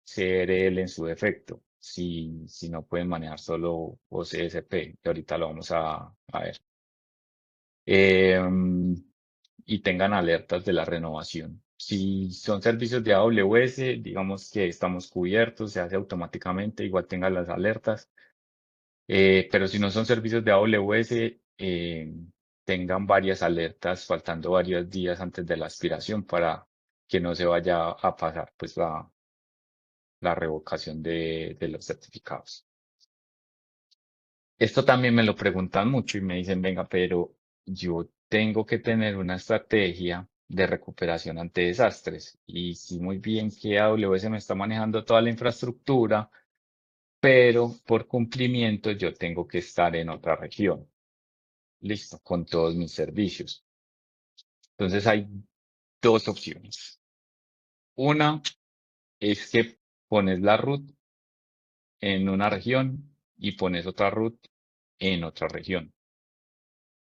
[SPEAKER 1] CRL en su defecto, si no pueden manejar solo OCSP, que ahorita lo vamos a ver. Em, y tengan alertas de la renovación. Si son servicios de AWS, digamos que estamos cubiertos, se hace automáticamente, igual tengan las alertas. Pero si no son servicios de AWS, tengan varias alertas faltando varios días antes de la expiración para que no se vaya a pasar pues la revocación de los certificados. Esto también me lo preguntan mucho y me dicen, venga, pero yo tengo que tener una estrategia de recuperación ante desastres. Y sí, muy bien que AWS me está manejando toda la infraestructura, pero por cumplimiento yo tengo que estar en otra región. listo, con todos mis servicios. Entonces hay dos opciones. Una es que pones la root en una región y pones otra root en otra región.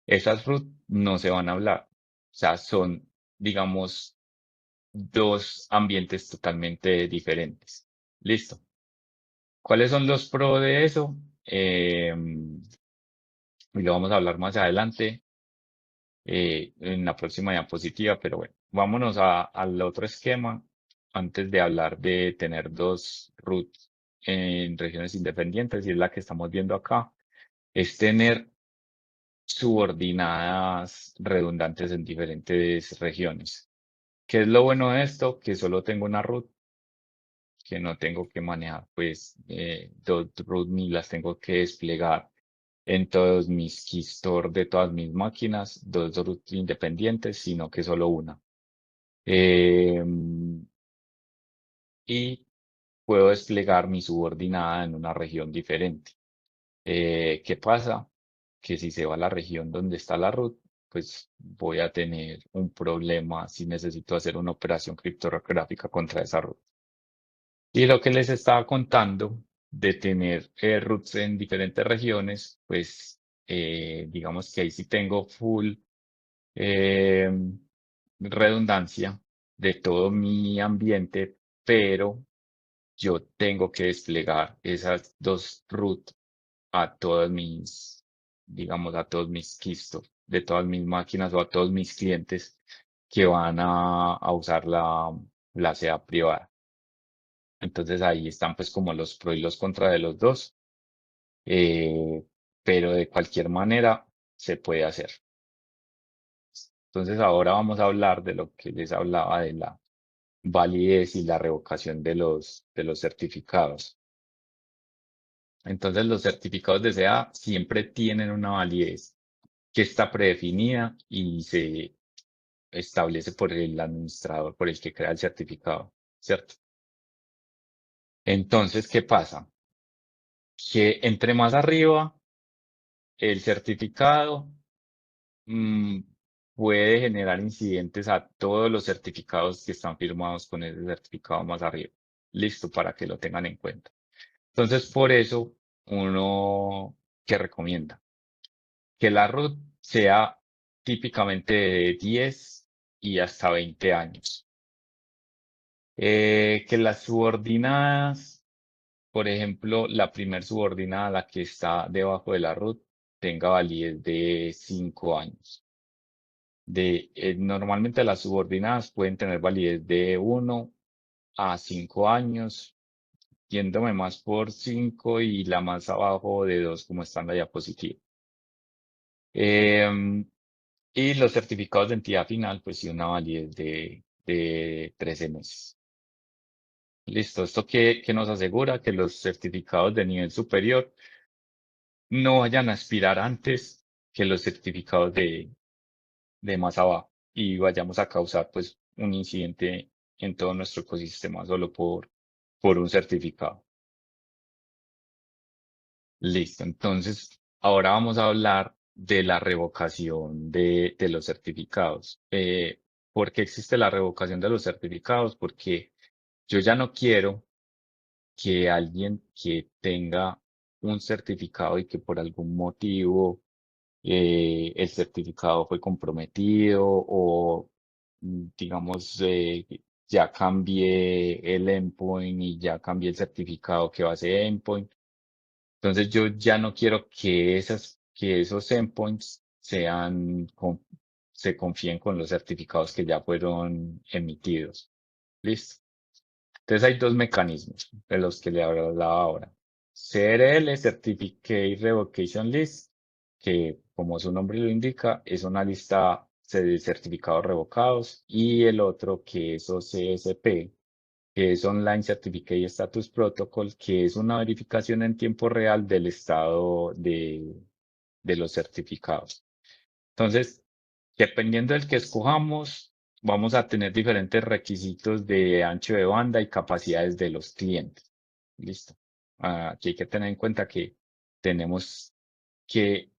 [SPEAKER 1] Esas root no se van a hablar. O sea, son, digamos, dos ambientes totalmente diferentes. Listo. ¿Cuáles son los pros de eso? Y lo vamos a hablar más adelante en la próxima diapositiva, pero bueno, vámonos al otro esquema antes de hablar de tener dos roots en regiones independientes, y es la que estamos viendo acá, es tener subordinadas redundantes en diferentes regiones. ¿Qué es lo bueno de esto? Que solo tengo una root, que no tengo que manejar pues dos root ni las tengo que desplegar en todos mis keystore de todas mis máquinas, dos root independientes, sino que solo una. Y puedo desplegar mi subordinada en una región diferente. ¿Qué pasa? Que si se va a la región donde está la root, pues voy a tener un problema si necesito hacer una operación criptográfica contra esa root. Y lo que les estaba contando de tener roots en diferentes regiones, pues digamos que ahí sí tengo full eh, redundancia de todo mi ambiente, pero yo tengo que desplegar esas dos root a todas mis, digamos, a todos mis keystores de todas mis máquinas o a todos mis clientes que van a usar la SEA privada. Entonces ahí están pues como los pros y los contras de los dos, eh, pero de cualquier manera se puede hacer. Entonces ahora vamos a hablar de lo que les hablaba de la validez y la revocación de los certificados. Entonces los certificados de SEA siempre tienen una validez que está predefinida y se establece por el administrador, por el que crea el certificado, ¿cierto? Entonces, ¿qué pasa? Que entre más arriba el certificado mm, puede generar incidentes a todos los certificados que están firmados con ese certificado más arriba. Listo, para que lo tengan en cuenta. Entonces, por eso, uno que recomienda que la root sea típicamente de 10 y hasta 20 años. Que las subordinadas, por ejemplo, la primer subordinada, la que está debajo de la root, tenga validez de 5 años. Normalmente las subordinadas pueden tener validez de 1 a 5 años, yéndome más por 5 y la más abajo de 2 como está en la diapositiva. Em, y los certificados de entidad final, pues sí, una validez de 13 meses. Listo, esto que nos asegura que los certificados de nivel superior no vayan a expirar antes que los certificados de más abajo y vayamos a causar pues un incidente en todo nuestro ecosistema solo por un certificado. Listo, entonces ahora vamos a hablar de la revocación de los certificados. ¿Por qué existe la revocación de los certificados? Porque yo ya no quiero que alguien que tenga un certificado y que por algún motivo el certificado fue comprometido o, digamos, ya cambié el endpoint y ya cambié el certificado que va a ser endpoint. Entonces yo ya no quiero que que esos endpoints se confíen con los certificados que ya fueron emitidos. ¿Listo? Entonces hay dos mecanismos de los que le hablaba ahora. CRL, Certificate Revocation List, que como su nombre lo indica, es una lista de certificados revocados, y el otro que es OCSP, que es Online Certificate Status Protocol, que es una verificación en tiempo real del estado de los certificados. Entonces, dependiendo del que escojamos, vamos a tener diferentes requisitos de ancho de banda y capacidades de los clientes. Listo. Aquí hay que tener en cuenta que tenemos que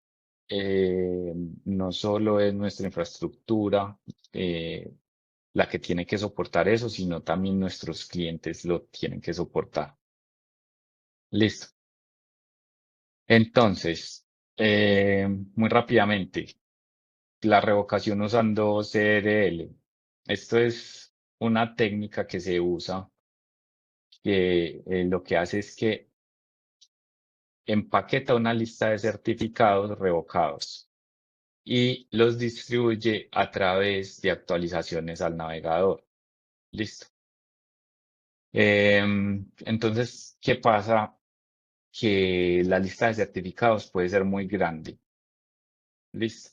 [SPEAKER 1] no solo es nuestra infraestructura eh, la que tiene que soportar eso, sino también nuestros clientes lo tienen que soportar. Listo. Entonces, muy rápidamente, la revocación usando CRL. Esto es una técnica que se usa que lo que hace es que empaqueta una lista de certificados revocados y los distribuye a través de actualizaciones al navegador. Listo. Entonces, ¿qué pasa? Que la lista de certificados puede ser muy grande. Listo.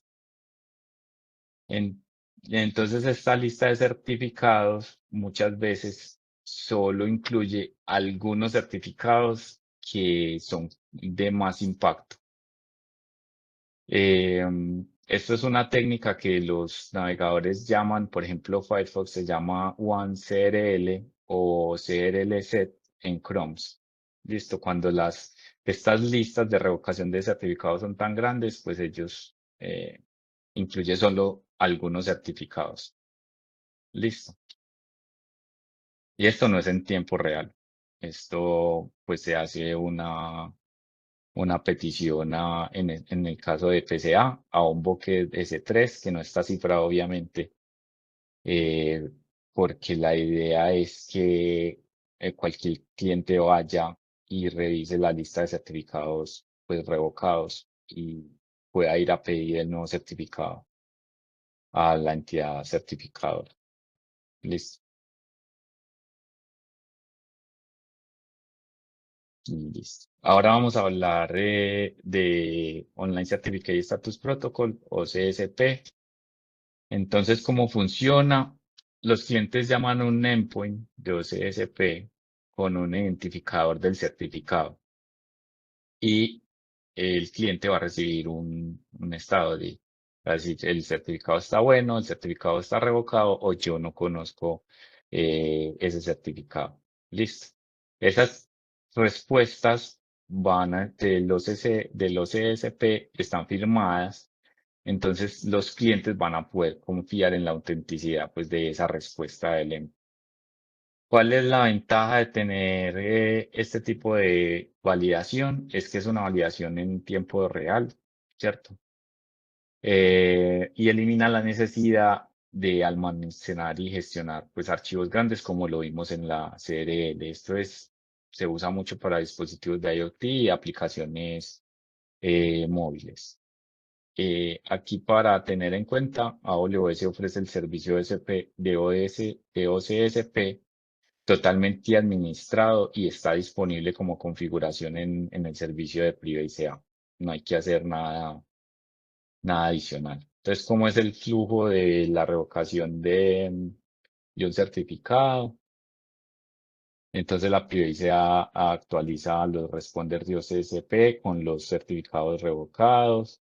[SPEAKER 1] En- entonces, esta lista de certificados muchas veces solo incluye algunos certificados que son de más impacto. Esto es una técnica que los navegadores llaman, por ejemplo, Firefox se llama OneCRL o CRL-set en Chrome. Listo, cuando estas listas de revocación de certificados son tan grandes, pues ellos incluye solo algunos certificados. Listo. Y esto no es en tiempo real. Esto pues se hace una petición en el caso de PCA a un buque S3 que no está cifrado obviamente, eh, porque la idea es que cualquier cliente vaya y revise la lista de certificados pues revocados y pueda ir a pedir el nuevo certificado a la entidad certificadora. Listo. Listo. Ahora vamos a hablar de Online Certificate Status Protocol o CSP. Entonces, ¿cómo funciona? Los clientes llaman un endpoint de OCSP con un identificador del certificado y el cliente va a recibir un estado de, va a decir, el certificado está bueno, el certificado está revocado o yo no conozco ese certificado. Listo. Esas respuestas del OCSP, están firmadas, entonces los clientes van a poder confiar en la autenticidad pues, de esa respuesta del ¿Cuál es la ventaja de tener este tipo de validación? Es que es una validación en tiempo real, ¿cierto? Y elimina la necesidad de almacenar y gestionar pues, archivos grandes como lo vimos en la CRL. Se usa mucho para dispositivos de IoT y aplicaciones móviles. Aquí para tener en cuenta, AWS ofrece el servicio de OCSP totalmente administrado y está disponible como configuración en el servicio de privacidad. No hay que hacer nada adicional. Entonces, ¿cómo es el flujo de la revocación de un certificado? Entonces, la privacidad actualiza los responders de OCSP con los certificados revocados.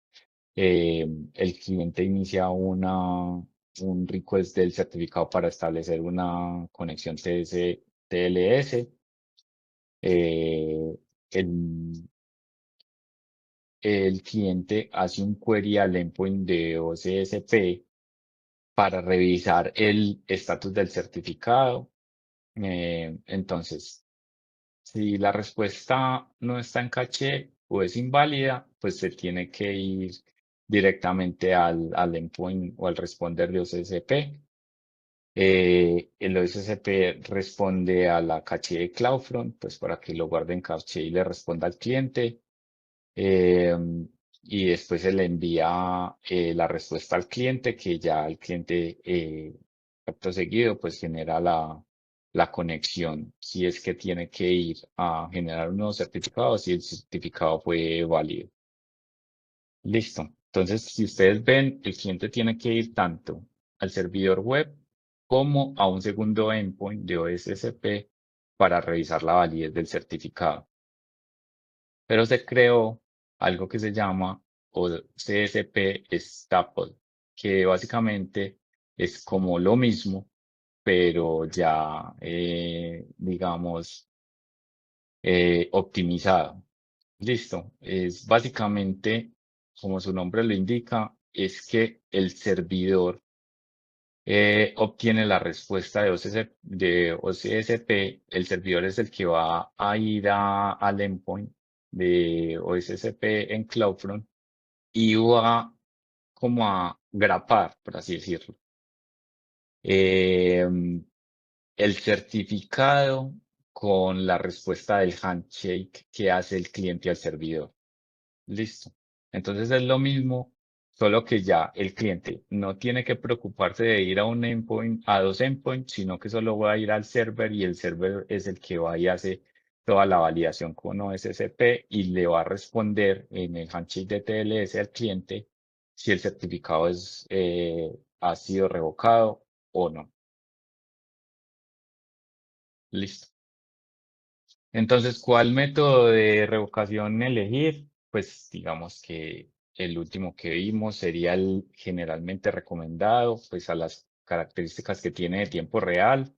[SPEAKER 1] El cliente inicia un request del certificado para establecer una conexión TLS. Eh, el, el cliente hace un query al endpoint de OCSP para revisar el estatus del certificado. Entonces, si la respuesta no está en caché o es inválida, pues se tiene que ir directamente al endpoint o al responder de OCSP. El OSCP responde a la caché de CloudFront, pues para que lo guarde en caché y le responda al cliente. eh, y después se le envía la respuesta al cliente, que ya el cliente, acto seguido, pues genera la conexión, si es que tiene que ir a generar un nuevo certificado, si el certificado fue válido. Listo. Entonces, si ustedes ven, el cliente tiene que ir tanto al servidor web como a un segundo endpoint de OSSP para revisar la validez del certificado. Pero se creó algo que se llama CSP Staple, que básicamente es como lo mismo, pero ya, digamos, optimizado. Listo. Es básicamente como su nombre lo indica, es que el servidor obtiene la respuesta de OSSP. El servidor es el que va a ir al endpoint de OSSP en CloudFront y va como a grapar, por así decirlo, em, el certificado con la respuesta del handshake que hace el cliente al servidor. Listo. Entonces es lo mismo, solo que ya el cliente no tiene que preocuparse de ir a un endpoint, a dos endpoints, sino que solo va a ir al server y el server es el que va y hace toda la validación con OSCP y le va a responder en el handshake de TLS al cliente si el certificado ha sido revocado o no. Listo. Entonces, ¿cuál método de revocación elegir? Pues digamos que el último que vimos sería el generalmente recomendado, pues a las características que tiene de tiempo real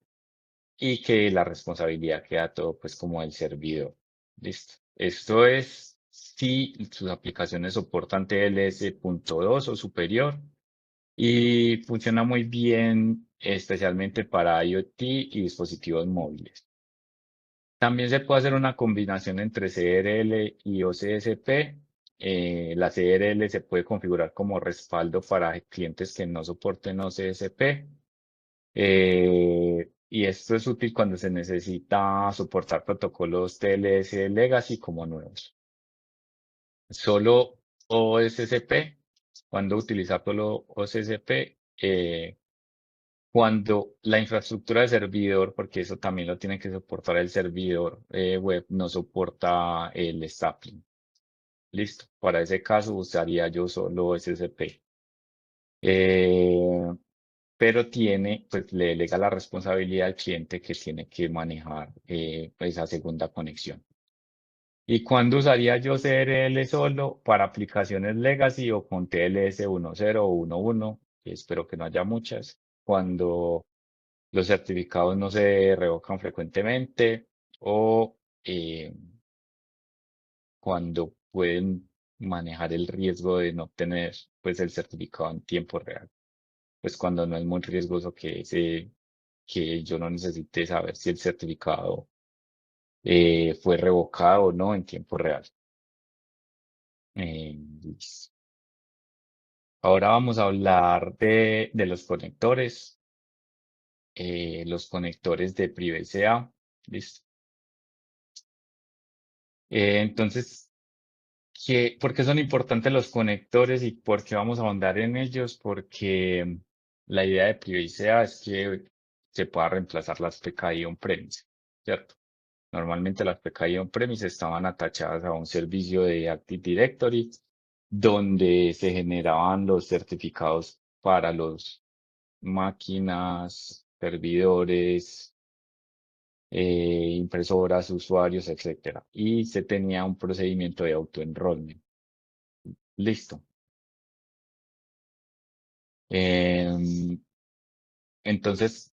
[SPEAKER 1] y que la responsabilidad queda todo pues como el servidor. Listo. Esto es si sus aplicaciones soportan TLS.2 o superior y funciona muy bien especialmente para IoT y dispositivos móviles. También se puede hacer una combinación entre CRL y OCSP. La CRL se puede configurar como respaldo para clientes que no soporten OCSP. Y esto es útil cuando se necesita soportar protocolos TLS Legacy como nuevos. Solo OSCP, cuando utilizar solo OSCP, cuando la infraestructura de servidor, porque eso también lo tiene que soportar el servidor web, no soporta el stapling. Listo. Para ese caso usaría yo solo SSP. Eh, pero pues le delega la responsabilidad al cliente que tiene que manejar esa segunda conexión. ¿Y cuándo usaría yo CRL solo? Para aplicaciones legacy o con TLS 1.0 o 1.1, que espero que no haya muchas. Cuando los certificados no se revocan frecuentemente o cuando pueden manejar el riesgo de no obtener pues, el certificado en tiempo real. Pues cuando no es muy riesgoso que yo no necesite saber si el certificado fue revocado o no en tiempo real. Listo. Ahora vamos a hablar de los conectores de PrivCA. Listo. Entonces, ¿por qué son importantes los conectores y por qué vamos a ahondar en ellos? Porque la idea de PrivCA es que se pueda reemplazar las PKI on-premise, ¿cierto? Normalmente las PKI on-premise estaban atachadas a un servicio de Active Directory donde se generaban los certificados para los máquinas, servidores, impresoras, usuarios, etcétera. Y se tenía un procedimiento de auto-enrollment. Listo. Em, entonces,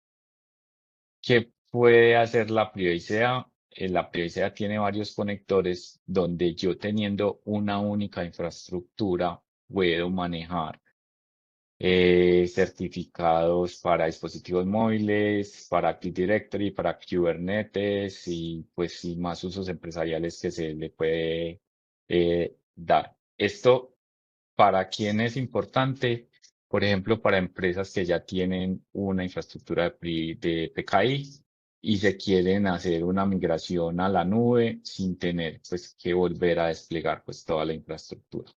[SPEAKER 1] ¿qué puede hacer la privacidad? La privacidad tiene varios conectores donde yo teniendo una única infraestructura puedo manejar certificados para dispositivos móviles, para Active Directory, para Kubernetes y pues y más usos empresariales que se le puede dar. Esto ¿para quién es importante? Por ejemplo, para empresas que ya tienen una infraestructura de PKI y se quieren hacer una migración a la nube sin tener pues, que volver a desplegar pues, toda la infraestructura.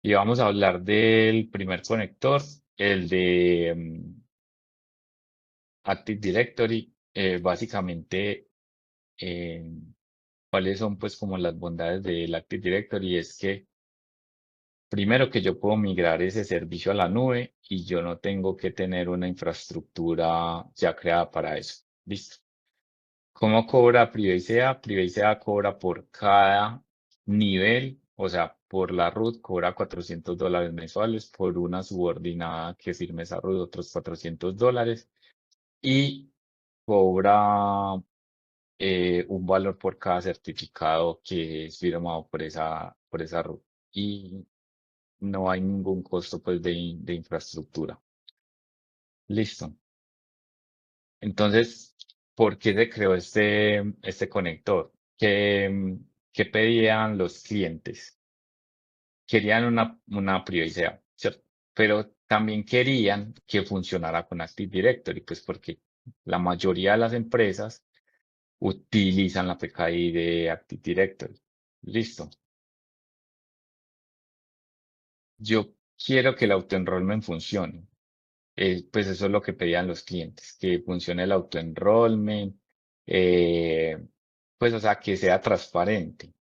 [SPEAKER 1] Y vamos a hablar del primer conector, el de Active Directory. Básicamente, eh, ¿cuáles son pues como las bondades del Active Directory? Es que primero que yo puedo migrar ese servicio a la nube y yo no tengo que tener una infraestructura ya creada para eso. Listo. ¿Cómo cobra Privacea? Privacea cobra por cada nivel, o sea, por la root cobra $400 mensuales, por una subordinada que firme esa root otros $400 y cobra un valor por cada certificado que es firmado por esa root. y no hay ningún costo pues de infraestructura. Listo. Entonces, ¿por qué se creó este conector? ¿Qué pedían los clientes? Querían una privacidad, ¿cierto? Pero también querían que funcionara con Active Directory, pues porque la mayoría de las empresas utilizan la PKI de Active Directory. Listo. Yo quiero que el autoenrollment funcione. Pues eso es lo que pedían los clientes, que funcione el autoenrollment, pues o sea, que sea transparente.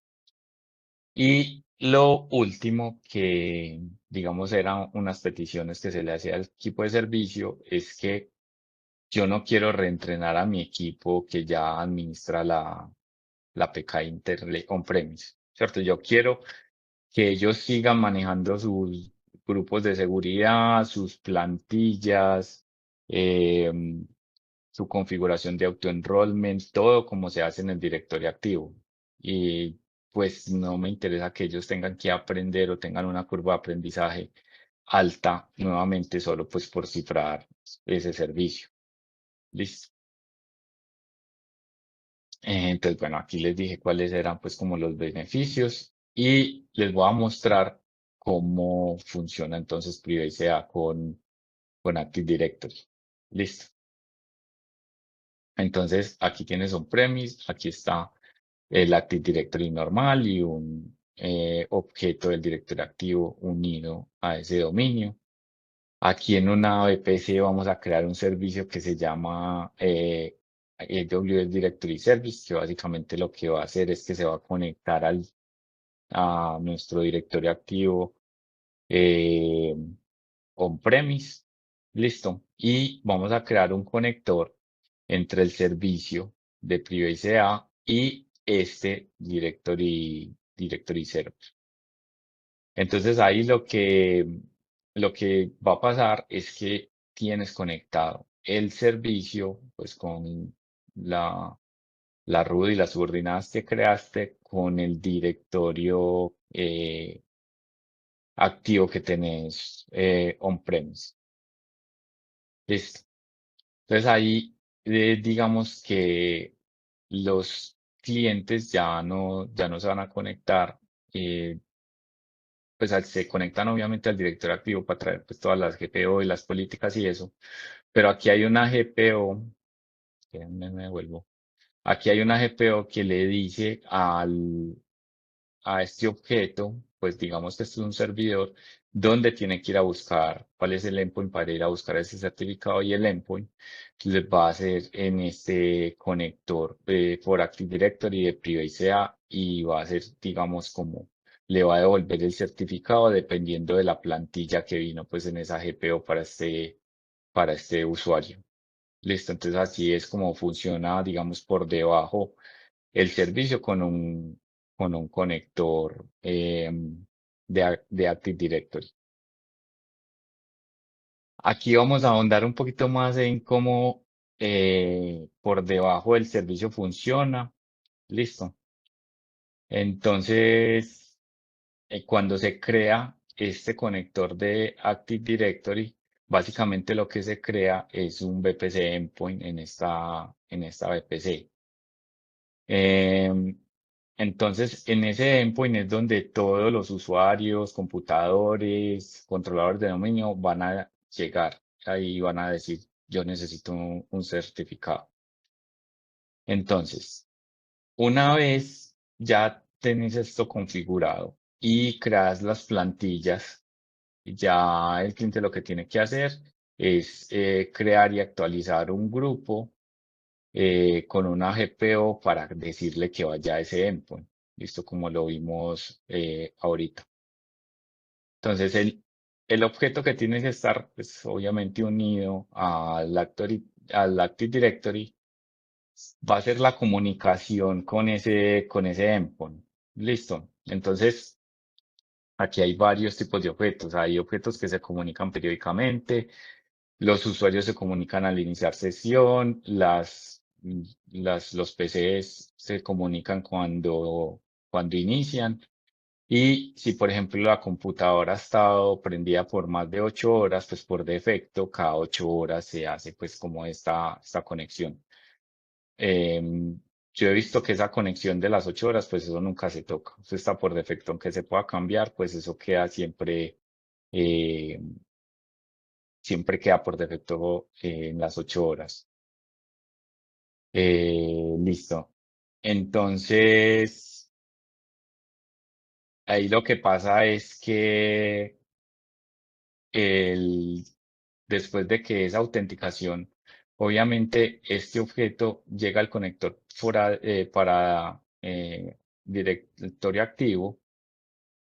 [SPEAKER 1] Y lo último que, digamos, eran unas peticiones que se le hacía al equipo de servicio es que yo no quiero reentrenar a mi equipo que ya administra la PK Interle on-premise, ¿cierto? Yo quiero que ellos sigan manejando sus grupos de seguridad, sus plantillas, em, su configuración de auto-enrollment, todo como se hace en el directorio activo. Y pues no me interesa que ellos tengan que aprender o tengan una curva de aprendizaje alta nuevamente solo pues por cifrar ese servicio. Listo. Entonces, bueno, aquí les dije cuáles eran pues como los beneficios y les voy a mostrar cómo funciona entonces PrivacyA con Active Directory. Listo. Entonces, aquí tienes on-premise, aquí está el Active Directory normal y un objeto del directorio activo unido a ese dominio. Aquí en una VPC vamos a crear un servicio que se llama AWS Directory Service, que básicamente lo que va a hacer es que se va a conectar a nuestro directorio activo eh, on-premise. Listo. Y vamos a crear un conector entre el servicio de PrivacyA y este directory server. Entonces ahí lo que va a pasar es que tienes conectado el servicio pues con la, la root y las subordinadas que creaste con el directorio activo que tenés on-premise. Listo. Entonces ahí digamos que los clientes ya no se van a conectar. Pues se conectan obviamente al director activo para traer pues todas las GPO y las políticas y eso, pero aquí hay una GPO, déjenme me devuelvo, aquí hay una GPO que le dice a este objeto, pues digamos que esto es un servidor, donde tiene que ir a buscar cuál es el endpoint para ir a buscar ese certificado y el endpoint, entonces va a ser en este conector por Active Directory de PrivacyA y va a ser, digamos, como le va a devolver el certificado dependiendo de la plantilla que vino pues en esa GPO para este usuario. Listo, entonces así es como funciona, digamos, por debajo el servicio con un conector de Active Directory. Aquí vamos a ahondar un poquito más en cómo por debajo del servicio funciona. Listo. Entonces, cuando se crea este conector de Active Directory, básicamente lo que se crea es un VPC endpoint en esta VPC. Em, entonces, en ese endpoint es donde todos los usuarios, computadores, controladores de dominio van a llegar. Ahí van a decir, yo necesito un certificado. Entonces, una vez ya tenés esto configurado y creas las plantillas, ya el cliente lo que tiene que hacer es crear y actualizar un grupo con una GPO para decirle que vaya a ese endpoint. Listo, como lo vimos ahorita. Entonces, el objeto que tiene que estar, pues, obviamente unido al Active Directory va a ser la comunicación con ese endpoint. Listo. Entonces, aquí hay varios tipos de objetos. Hay objetos que se comunican periódicamente, los usuarios se comunican al iniciar sesión, los PCs se comunican cuando inician Y si, por ejemplo, la computadora ha estado prendida por más de 8 horas, pues por defecto, cada 8 horas se hace pues como esta conexión. Em, yo he visto que esa conexión de las 8 horas, pues eso nunca se toca. Eso está por defecto, aunque se pueda cambiar, pues eso queda eh, siempre queda por defecto en las 8 horas. Listo. Entonces, ahí lo que pasa es que el, después de que esa autenticación, obviamente este objeto llega al conector para directorio activo.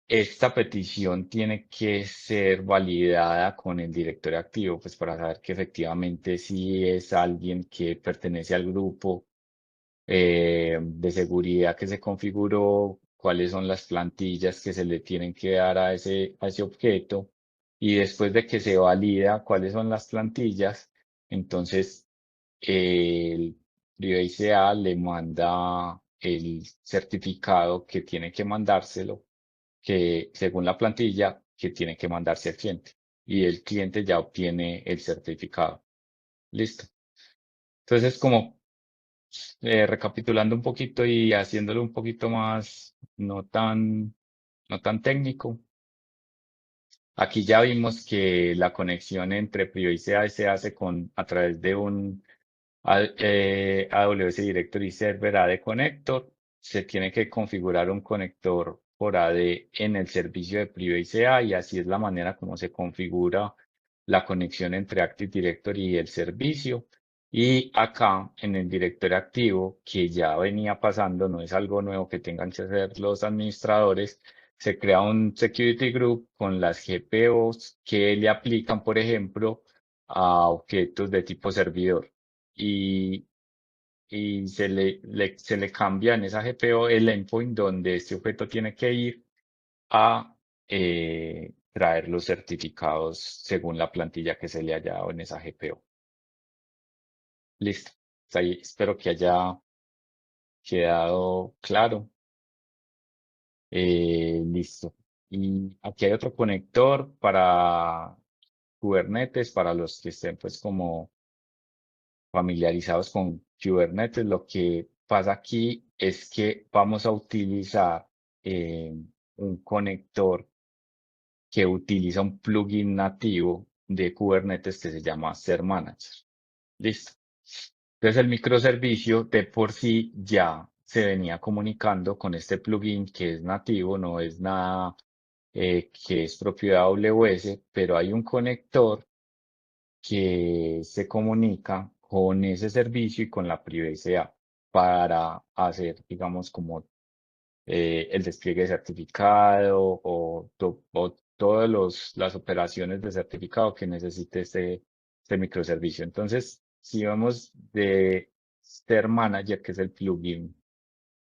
[SPEAKER 1] Esta petición tiene que ser validada con el directorio activo, pues para saber que efectivamente sí es alguien que pertenece al grupo de seguridad que se configuró, cuáles son las plantillas que se le tienen que dar a ese objeto, y después de que se valida cuáles son las plantillas, entonces el PrivACA le manda el certificado que tiene que mandárselo, que según la plantilla que tiene que mandarse al cliente, y el cliente ya obtiene el certificado. Listo. Entonces, como recapitulando un poquito y haciéndolo un poquito más no tan técnico, aquí ya vimos que la conexión entre PrivACA se hace a través de un AWS Directory Server AD Connector. Se tiene que configurar un conector por AD en el servicio de PrivACA, y así es la manera como se configura la conexión entre Active Directory y el servicio. Y acá en el directorio activo, que ya venía pasando, no es algo nuevo que tengan que hacer los administradores, se crea un security group con las GPOs que le aplican, por ejemplo, a objetos de tipo servidor. Y, y se le cambia en esa GPO el endpoint donde este objeto tiene que ir a traer los certificados según la plantilla que se le haya dado en esa GPO. Listo. Hasta ahí espero que haya quedado claro. Listo. Y aquí hay otro conector para Kubernetes, para los que estén pues como familiarizados con Kubernetes. Lo que pasa aquí es que vamos a utilizar eh, un conector que utiliza un plugin nativo de Kubernetes que se llama Ser Manager. Listo. Entonces el microservicio de por sí ya se venía comunicando con este plugin que es nativo, no es nada que es propio de AWS, pero hay un conector que se comunica con ese servicio y con la privacidad para hacer, digamos, como el despliegue de certificado o todas las operaciones de certificado que necesite este microservicio. Entonces, si vamos de Ser Manager, que es el plugin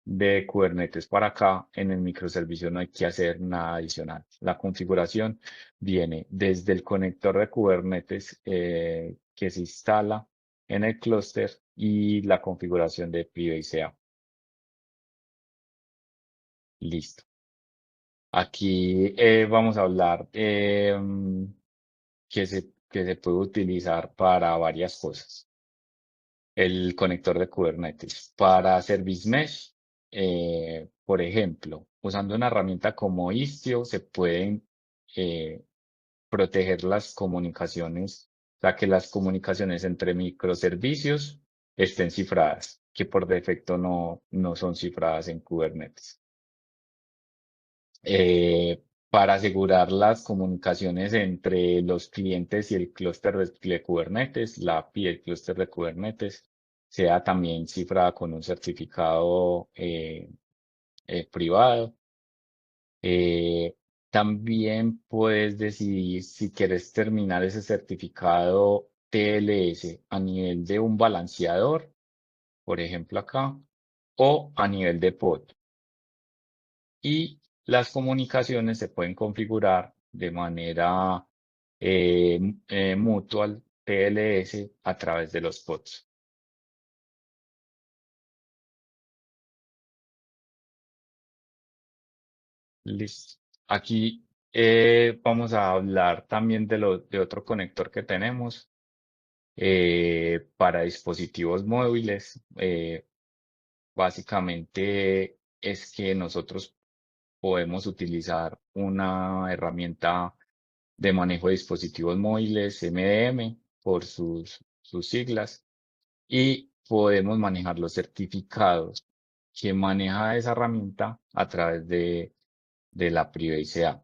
[SPEAKER 1] de Kubernetes para acá, en el microservicio no hay que hacer nada adicional. La configuración viene desde el conector de Kubernetes que se instala en el clúster y la configuración de PrivaCA. Listo. Aquí vamos a hablar que se puede utilizar para varias cosas. El conector de Kubernetes. Para Service Mesh, por ejemplo, usando una herramienta como Istio, se pueden eh, proteger las comunicaciones, o sea, que las comunicaciones entre microservicios estén cifradas, que por defecto no son cifradas en Kubernetes. Para asegurar las comunicaciones entre los clientes y el clúster de Kubernetes, la API del clúster de Kubernetes sea también cifrada con un certificado privado. Eh, También puedes decidir si quieres terminar ese certificado TLS a nivel de un balanceador, por ejemplo acá, o a nivel de pod. Y las comunicaciones se pueden configurar de manera mutual TLS a través de los pods. Listo. Aquí vamos a hablar también de otro conector que tenemos para dispositivos móviles. Básicamente es que nosotros podemos utilizar una herramienta de manejo de dispositivos móviles, MDM, por sus siglas, y podemos manejar los certificados que maneja esa herramienta a través de la PRIVACA.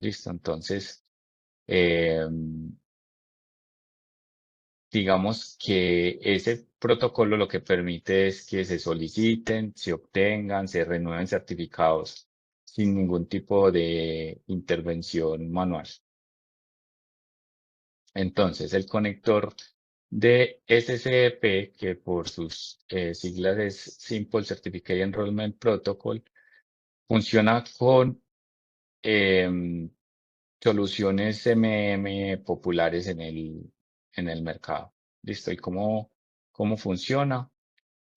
[SPEAKER 1] Listo, entonces, digamos que ese protocolo lo que permite es que se soliciten, se obtengan, se renueven certificados sin ningún tipo de intervención manual. Entonces, el conector de SCP, que por sus siglas es Simple Certificate Enrollment Protocol, funciona con em, soluciones MM populares en el mercado. ¿Listo? ¿Y cómo funciona?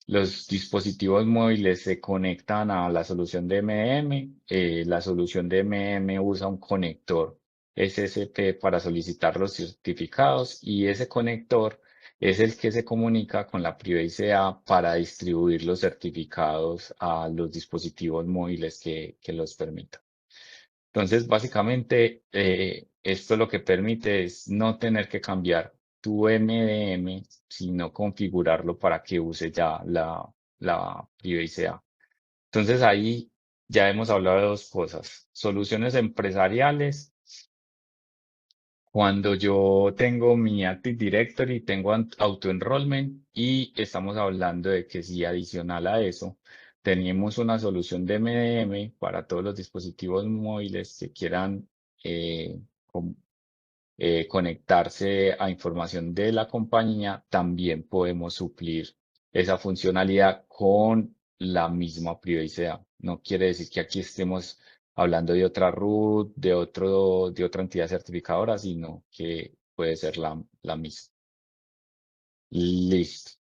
[SPEAKER 1] Los dispositivos móviles se conectan a la solución de MM. La solución de MM usa un conector SSP para solicitar los certificados y ese conector es el que se comunica con la PRIVACA para distribuir los certificados a los dispositivos móviles que los permitan. Entonces, básicamente, esto lo que permite es no tener que cambiar tu MDM, sino configurarlo para que use ya la PRIVACA. Entonces, ahí ya hemos hablado de dos cosas. Soluciones empresariales. Cuando yo tengo mi Active Directory, tengo auto-enrollment y estamos hablando de que si adicional a eso tenemos una solución de MDM para todos los dispositivos móviles que quieran eh, com- conectarse a información de la compañía, también podemos suplir esa funcionalidad con la misma privacidad. No quiere decir que aquí estemos hablando de otra root, de otra entidad certificadora, sino que puede ser la misma. Listo.